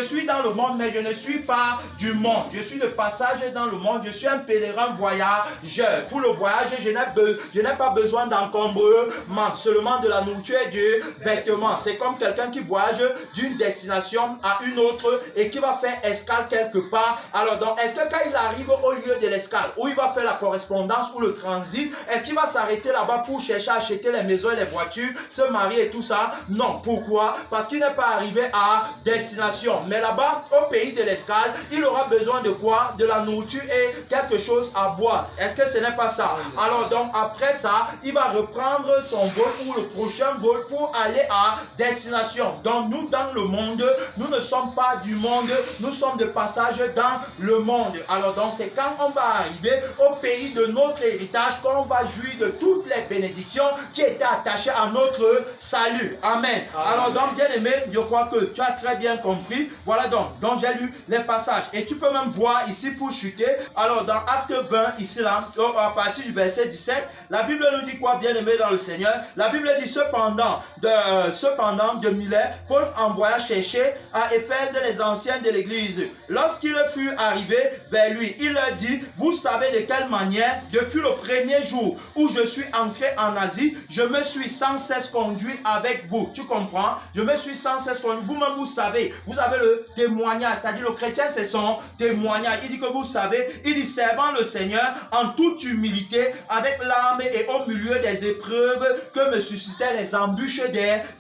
suis dans le monde, mais je ne suis pas du monde. Je suis de passage dans le monde. Je suis un pèlerin voyageur. Pour le voyage, je n'ai pas besoin d'encombrement, seulement de la nourriture et du vêtement. C'est comme quelqu'un qui voyage d'une destination à une autre et qui va faire escale quelque part. Alors donc, est-ce que quand il arrive au lieu de l'escale, où il va faire la correspondance ou le transit, est-ce qu'il va s'arrêter là-bas pour chercher à acheter les maisons et les voitures, se marier et tout ça? Non. Pourquoi? Parce qu'il n'est pas arrivé à destination. Mais là-bas, au pays de l'escale, il aura besoin de quoi? De la nourriture et quelque chose à boire. Est-ce que ce n'est pas ça? Alors donc, après ça, il va reprendre son vol ou le prochain vol pour aller à destination. Donc, nous, dans le monde, nous ne sommes pas du monde, nous sommes de passage dans le monde. Alors donc, c'est quand on va arriver au pays de notre héritage qu'on va jouir de toutes les bénédictions qui étaient attachées à notre salut. Amen. Alors donc, bien aimé, je crois que tu as très bien compris. Voilà donc j'ai lu les passages. Et tu peux même voir ici pour chuter. Alors dans Acte 20, ici là, à partir du verset 17, la Bible nous dit quoi, bien aimé dans le Seigneur? La Bible dit cependant de Milet, Paul envoya chercher à Éphèse les anciens de l'église. Lorsqu'il fut arrivé vers lui, il leur dit, vous savez de quelle manière, depuis le premier jour où je suis entré en Asie, je me suis sans cesse conduit avec vous. Tu comprends? Je me suis sans cesse conduit. Vous-même, vous savez, vous avez le témoignage, c'est-à-dire le chrétien, c'est son témoignage. Il dit que vous savez, il dit servant le Seigneur en toute humilité, avec l'âme et au milieu des épreuves que me suscitaient les embûches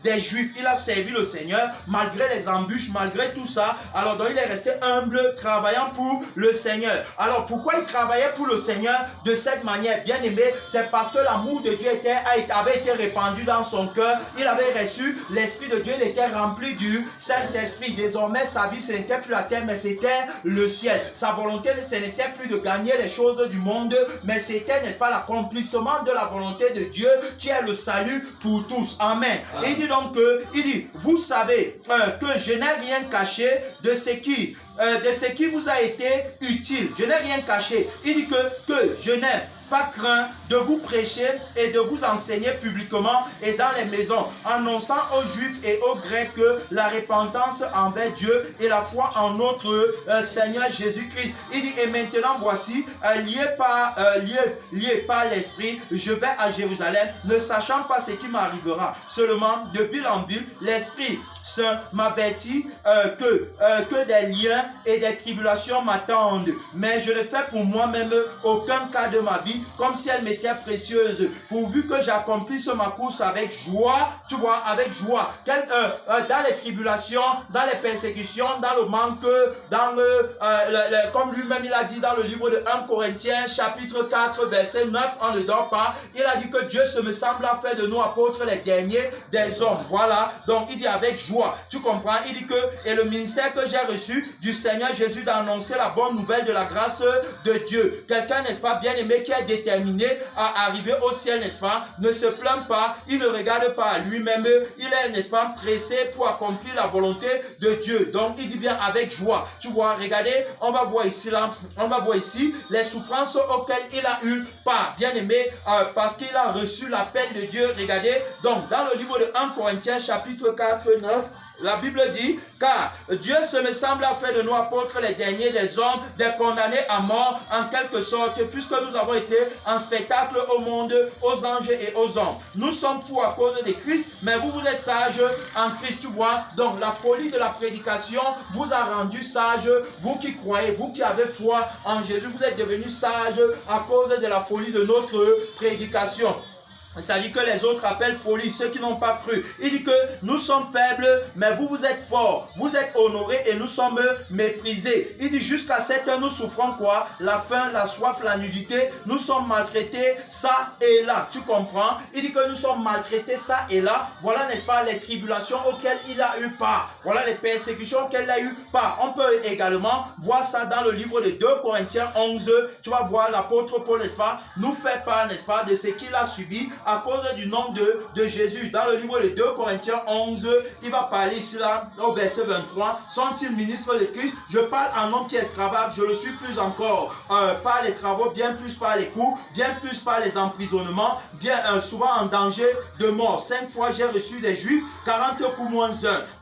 des Juifs. Il a servi le Seigneur malgré les embûches, malgré tout ça. Alors donc il est resté humble, travaillant pour le Seigneur. Alors pourquoi il travaillait pour le Seigneur de cette manière? Bien aimé, c'est parce que l'amour de Dieu avait été répandu dans son cœur. Il avait reçu l'Esprit de Dieu, il était rempli du Saint-Esprit. Désormais sa vie, ce n'était plus la terre, mais c'était le ciel. Sa volonté, ce n'était plus de gagner les choses du monde, mais c'était, n'est-ce pas, l'accomplissement de la volonté de Dieu qui est le salut pour tous. Amen. Et il dit donc il dit, vous savez que je n'ai rien caché de ce qui vous a été utile. Je n'ai rien caché. Il dit que je n'ai pas craint de vous prêcher et de vous enseigner publiquement et dans les maisons, annonçant aux Juifs et aux Grecs la repentance envers Dieu et la foi en notre Seigneur Jésus-Christ. Il dit, et maintenant voici, lié par l'Esprit, je vais à Jérusalem, ne sachant pas ce qui m'arrivera. Seulement, de ville en ville, l'Esprit Saint m'avertit que des liens et des tribulations m'attendent. Mais je le fais pour moi-même, aucun cas de ma vie, comme si elle m'était précieuse, pourvu que j'accomplisse ma course avec joie, tu vois, avec joie. Dans les tribulations, dans les persécutions, dans le manque, comme lui-même il a dit dans le livre de 1 Corinthiens, chapitre 4, verset 9, on ne dort pas, il a dit que Dieu se me semble a fait de nous apôtres les derniers des hommes. Voilà, donc il dit avec joie, tu comprends, il dit que, et le ministère que j'ai reçu du Seigneur Jésus d'annoncer la bonne nouvelle de la grâce de Dieu. Quelqu'un, n'est-ce pas, bien aimé, qui est déterminé à arriver au ciel, n'est-ce pas, ne se plaint pas, il ne regarde pas à lui-même, il est, n'est-ce pas, pressé pour accomplir la volonté de Dieu. Donc il dit bien avec joie. Tu vois, regardez, on va voir ici les souffrances auxquelles il a eu part, bien aimé, parce qu'il a reçu l'appel de Dieu. Regardez, donc dans le livre de 1 Corinthiens chapitre 4, 9, la Bible dit, car Dieu se me semble a fait de nous apôtres les derniers des hommes, des condamnés à mort en quelque sorte, puisque nous avons été en spectacle au monde, aux anges et aux hommes. Nous sommes fous à cause de Christ, mais vous êtes sages en Christ, tu vois. Donc la folie de la prédication vous a rendu sages, vous qui croyez, vous qui avez foi en Jésus, vous êtes devenus sages à cause de la folie de notre prédication. C'est-à-dire que les autres appellent folie, ceux qui n'ont pas cru. Il dit que nous sommes faibles, mais vous êtes forts. Vous êtes honorés et nous sommes méprisés. Il dit jusqu'à cette heure, nous souffrons quoi? La faim, la soif, la nudité. Nous sommes maltraités, ça et là. Tu comprends? Il dit que nous sommes maltraités, ça et là. Voilà, n'est-ce pas, les tribulations auxquelles il a eu part. Voilà les persécutions auxquelles il a eu part. On peut également voir ça dans le livre de 2 Corinthiens 11. Tu vas voir l'apôtre Paul, n'est-ce pas, nous fait part, n'est-ce pas, de ce qu'il a subi à cause du nom de Jésus. Dans le livre de 2 Corinthiens 11, il va parler ici là, au verset 23. Sont-ils ministres de Christ? Je parle en homme qui extravage, je le suis plus encore par les travaux, bien plus par les coups, bien plus par les emprisonnements, bien souvent en danger de mort. 5 fois j'ai reçu des Juifs, 40 coups moins 1.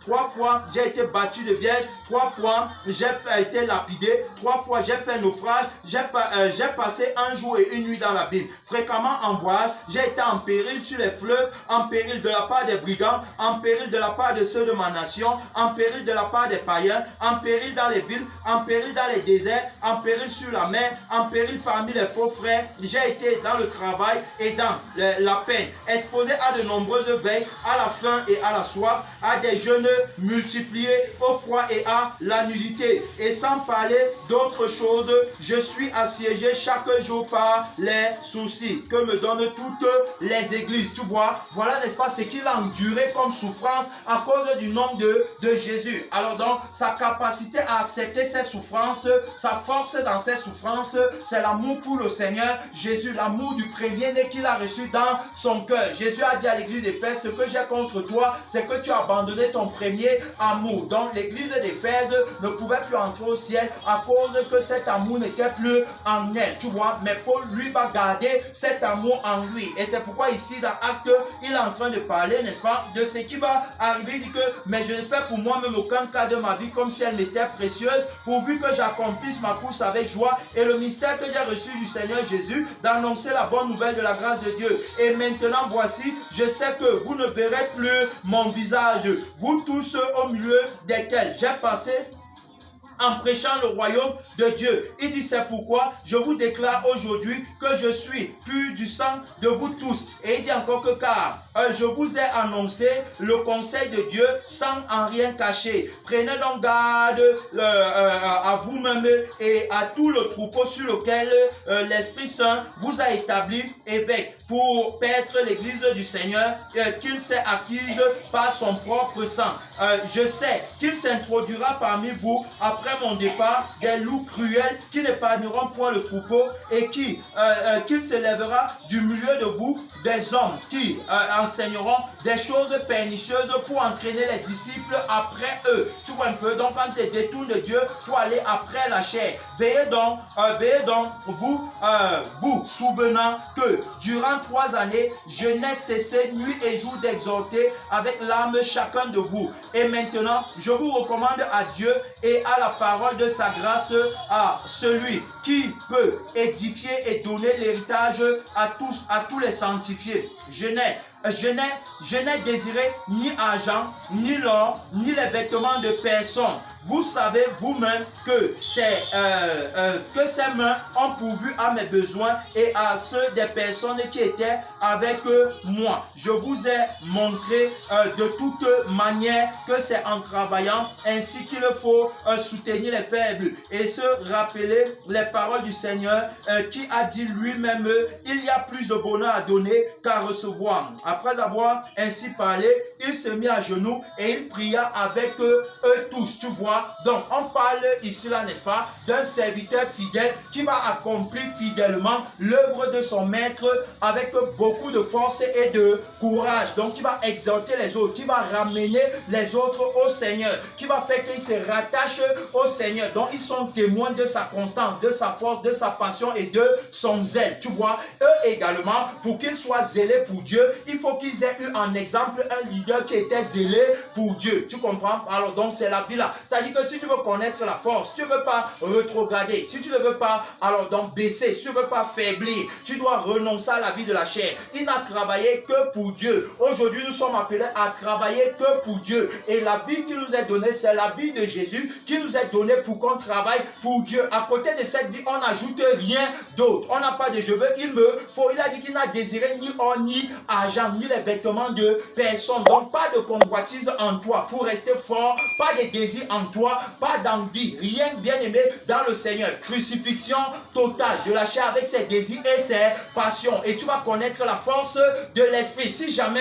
3 fois j'ai été battu de vierge, 3 fois j'ai été lapidé, 3 fois j'ai fait naufrage, j'ai passé un jour et une nuit dans l'abîme. Fréquemment en voyage, j'ai été en péril sur les fleuves, en péril de la part des brigands, en péril de la part de ceux de ma nation, en péril de la part des païens, en péril dans les villes, en péril dans les déserts, en péril sur la mer, en péril parmi les faux frères. J'ai été dans le travail et dans la peine, exposé à de nombreuses veilles, à la faim et à la soif, à des jeûnes multipliés, au froid et à la nudité. Et sans parler d'autres choses, je suis assiégé chaque jour par les soucis que me donnent toutes les églises. Tu vois, voilà, n'est-ce pas, ce qu'il a enduré comme souffrance à cause du nom de Jésus. Alors donc, sa capacité à accepter ses souffrances, sa force dans ses souffrances, c'est l'amour pour le Seigneur Jésus, l'amour du premier-né qu'il a reçu dans son cœur. Jésus a dit à l'église d'Éphèse, ce que j'ai contre toi, c'est que tu as abandonné ton premier amour. Donc l'église d'Éphèse ne pouvait plus entrer au ciel à cause que cet amour n'était plus en elle. Tu vois, mais Paul, lui, va garder cet amour en lui. Et c'est pourquoi ici, dans Acte, il est en train de parler, n'est-ce pas, de ce qui va arriver. Il dit que, mais je ne fais pour moi-même aucun cas de ma vie comme si elle m'était précieuse, pourvu que j'accomplisse ma course avec joie et le mystère que j'ai reçu du Seigneur Jésus, d'annoncer la bonne nouvelle de la grâce de Dieu. Et maintenant, voici, je sais que vous ne verrez plus mon visage, vous tous au milieu desquels j'ai passé en prêchant le royaume de Dieu. Il dit, c'est pourquoi je vous déclare aujourd'hui que je suis pur du sang de vous tous. Et il dit encore que car je vous ai annoncé le conseil de Dieu sans en rien cacher. Prenez donc garde à vous-même et à tout le troupeau sur lequel l'Esprit Saint vous a établi évêque pour paître l'église du Seigneur qu'il s'est acquise par son propre sang. Je sais qu'il s'introduira parmi vous après mon départ des loups cruels qui n'épargneront point le troupeau et qu'il se lèvera du milieu de vous des hommes qui enseigneront des choses pernicieuses pour entraîner les disciples après eux. Tu vois un peu, donc quand tu te détournes de Dieu pour aller après la chair, veillez donc vous souvenant que durant 3 années, je n'ai cessé nuit et jour d'exhorter avec l'âme chacun de vous. Et maintenant, je vous recommande à Dieu et à la parole de sa grâce, à celui qui peut édifier et donner l'héritage à tous les sanctifiés. Je n'ai désiré ni argent, ni l'or, ni les vêtements de personne. Vous savez vous-même que ces mains ont pourvu à mes besoins et à ceux des personnes qui étaient avec moi. Je vous ai montré de toute manière que c'est en travaillant ainsi qu'il faut soutenir les faibles et se rappeler les paroles du Seigneur qui a dit lui-même, il y a plus de bonheur à donner qu'à recevoir. Après avoir ainsi parlé, il se mit à genoux et il pria avec eux tous. Tu vois, donc on parle ici là, n'est-ce pas, d'un serviteur fidèle qui va accomplir fidèlement l'œuvre de son maître avec beaucoup de force et de courage. Donc qui va exhorter les autres, qui va ramener les autres au Seigneur, qui va faire qu'ils se rattachent au Seigneur. Donc ils sont témoins de sa constance, de sa force, de sa passion et de son zèle. Tu vois, eux également, pour qu'ils soient zélés pour Dieu, il faut qu'ils aient eu en exemple un leader qui était zélé pour Dieu. Tu comprends? Alors donc c'est la vie là. C'est-à-dire C'est-à-dire que si tu veux connaître la force, si tu ne veux pas rétrograder, si tu ne veux pas alors donc baisser, si tu ne veux pas faiblir, tu dois renoncer à la vie de la chair. Il n'a travaillé que pour Dieu. Aujourd'hui, nous sommes appelés à travailler que pour Dieu. Et la vie qui nous est donnée, c'est la vie de Jésus qui nous est donnée pour qu'on travaille pour Dieu. À côté de cette vie, on n'ajoute rien d'autre. On n'a pas de je veux, il me faut. Il a dit qu'il n'a désiré ni or, ni argent, ni les vêtements de personne. Donc, pas de convoitise en toi pour rester fort, pas de désir en toi, pas d'envie. Rien, bien aimé, dans le Seigneur. Crucifixion totale de la chair avec ses désirs et ses passions. Et tu vas connaître la force de l'esprit. Si jamais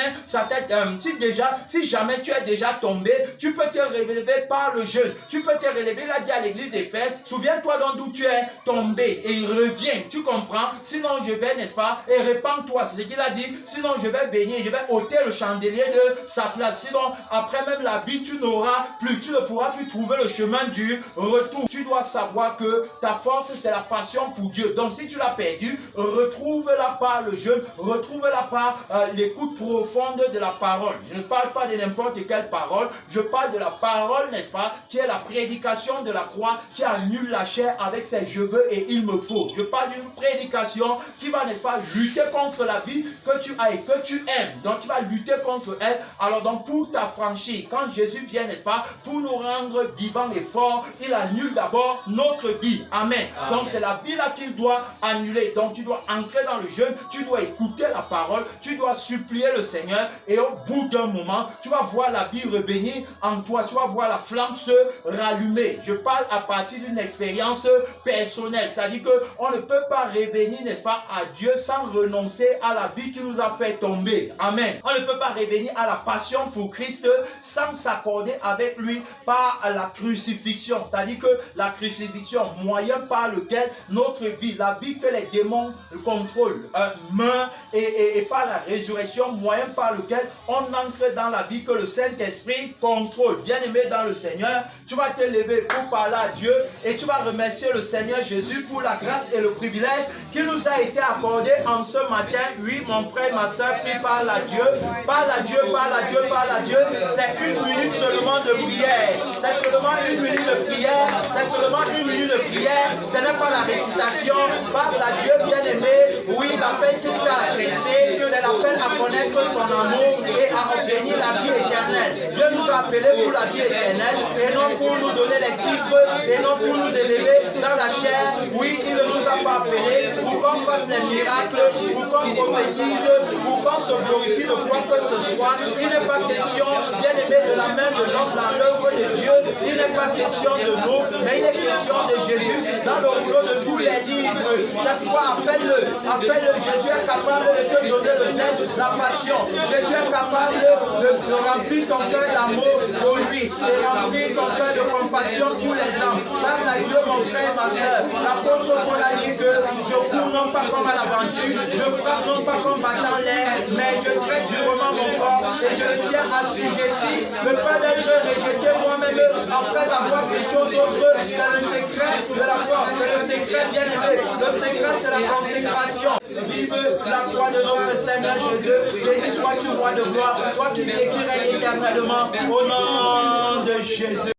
si jamais tu es déjà tombé, tu peux te relever par le jeûne. Tu peux te relever, il a dit à l'église d'Éphèse, souviens-toi donc d'où tu es tombé et reviens. Tu comprends? Sinon je vais, n'est-ce pas, et répands-toi. C'est ce qu'il a dit. Sinon je vais bénir, je vais ôter le chandelier de sa place. Sinon après même la vie, tu n'auras plus, tu ne pourras plus trouver le chemin du retour. Tu dois savoir que ta force c'est la passion pour Dieu. Donc si tu l'as perdu, retrouve-la par le jeûne, retrouve-la par l'écoute profonde de la parole. Je ne parle pas de n'importe quelle parole, je parle de la parole, n'est-ce pas, qui est la prédication de la croix, qui annule la chair avec ses je veux et il me faut. Je parle d'une prédication qui va, n'est-ce pas, lutter contre la vie que tu as et que tu aimes. Donc tu vas lutter contre elle. Alors donc pour t'affranchir, quand Jésus vient, n'est-ce pas, pour nous rendre vivants et forts, il annule d'abord notre vie. Amen. Amen. Donc c'est la vie là qu'il doit annuler. Donc tu dois entrer dans le jeûne, tu dois écouter la parole, tu dois supplier le Seigneur et au bout d'un moment, tu vas voir la vie revenir en toi, tu vas voir la flamme se rallumer. Je parle à partir d'une expérience personnelle, c'est-à-dire qu'on ne peut pas revenir, n'est-ce pas, à Dieu sans renoncer à la vie qui nous a fait tomber. Amen. On ne peut pas revenir à la passion pour Christ sans s'accorder avec lui par la crucifixion, c'est-à-dire que la crucifixion, moyen par lequel notre vie, la vie que les démons contrôlent, meurt et par la résurrection, moyen par lequel on entre dans la vie que le Saint-Esprit contrôle. Bien-aimé dans le Seigneur, tu vas te lever pour parler à Dieu et tu vas remercier le Seigneur Jésus pour la grâce et le privilège qui nous a été accordé en ce matin. Oui, mon frère, ma soeur, puis parle à Dieu, parle à Dieu, parle à Dieu, parle à Dieu. C'est une minute seulement de prière. C'est seulement une minute de prière. C'est seulement une minute de prière. Ce n'est pas la récitation. Parle à Dieu, bien-aimé. Oui, l'appel qu'il t'a adressé, c'est l'appel à connaître son amour et à obtenir la vie éternelle. Dieu nous a appelés pour la vie éternelle et non pour nous donner les titres et non pour nous élever dans la chair. Oui, il ne nous a pas appelés pour qu'on fasse les miracles, pour qu'on prophétise, pour qu'on se glorifie de quoi que ce soit. Il n'est pas question, bien aimé, de la main de l'homme dans l'œuvre de Dieu. Il n'est pas question de nous, mais il est question de Jésus dans le rouleau de tous les livres. Chaque fois, appelle-le. Appelle-le. Jésus est capable de te donner le zèle, la passion. Jésus est capable de remplir ton cœur d'amour pour lui, de remplir ton cœur de compassion pour les hommes. Parle à Dieu, mon frère, ma soeur. L'apôtre Paul a dit que je cours non pas comme à l'aventure, je frappe non pas comme battant l'air, mais je traite durement mon corps et je le tiens assujetti. Ne pas être rejeté moi-même après avoir péché aux autres. C'est le secret de la force, c'est le secret bien aimé. Le secret, c'est la consécration. Vive la croix de notre Seigneur Jésus. Béni sois-tu, roi de gloire, toi qui vis et qui règnes éternellement, au nom de Jésus.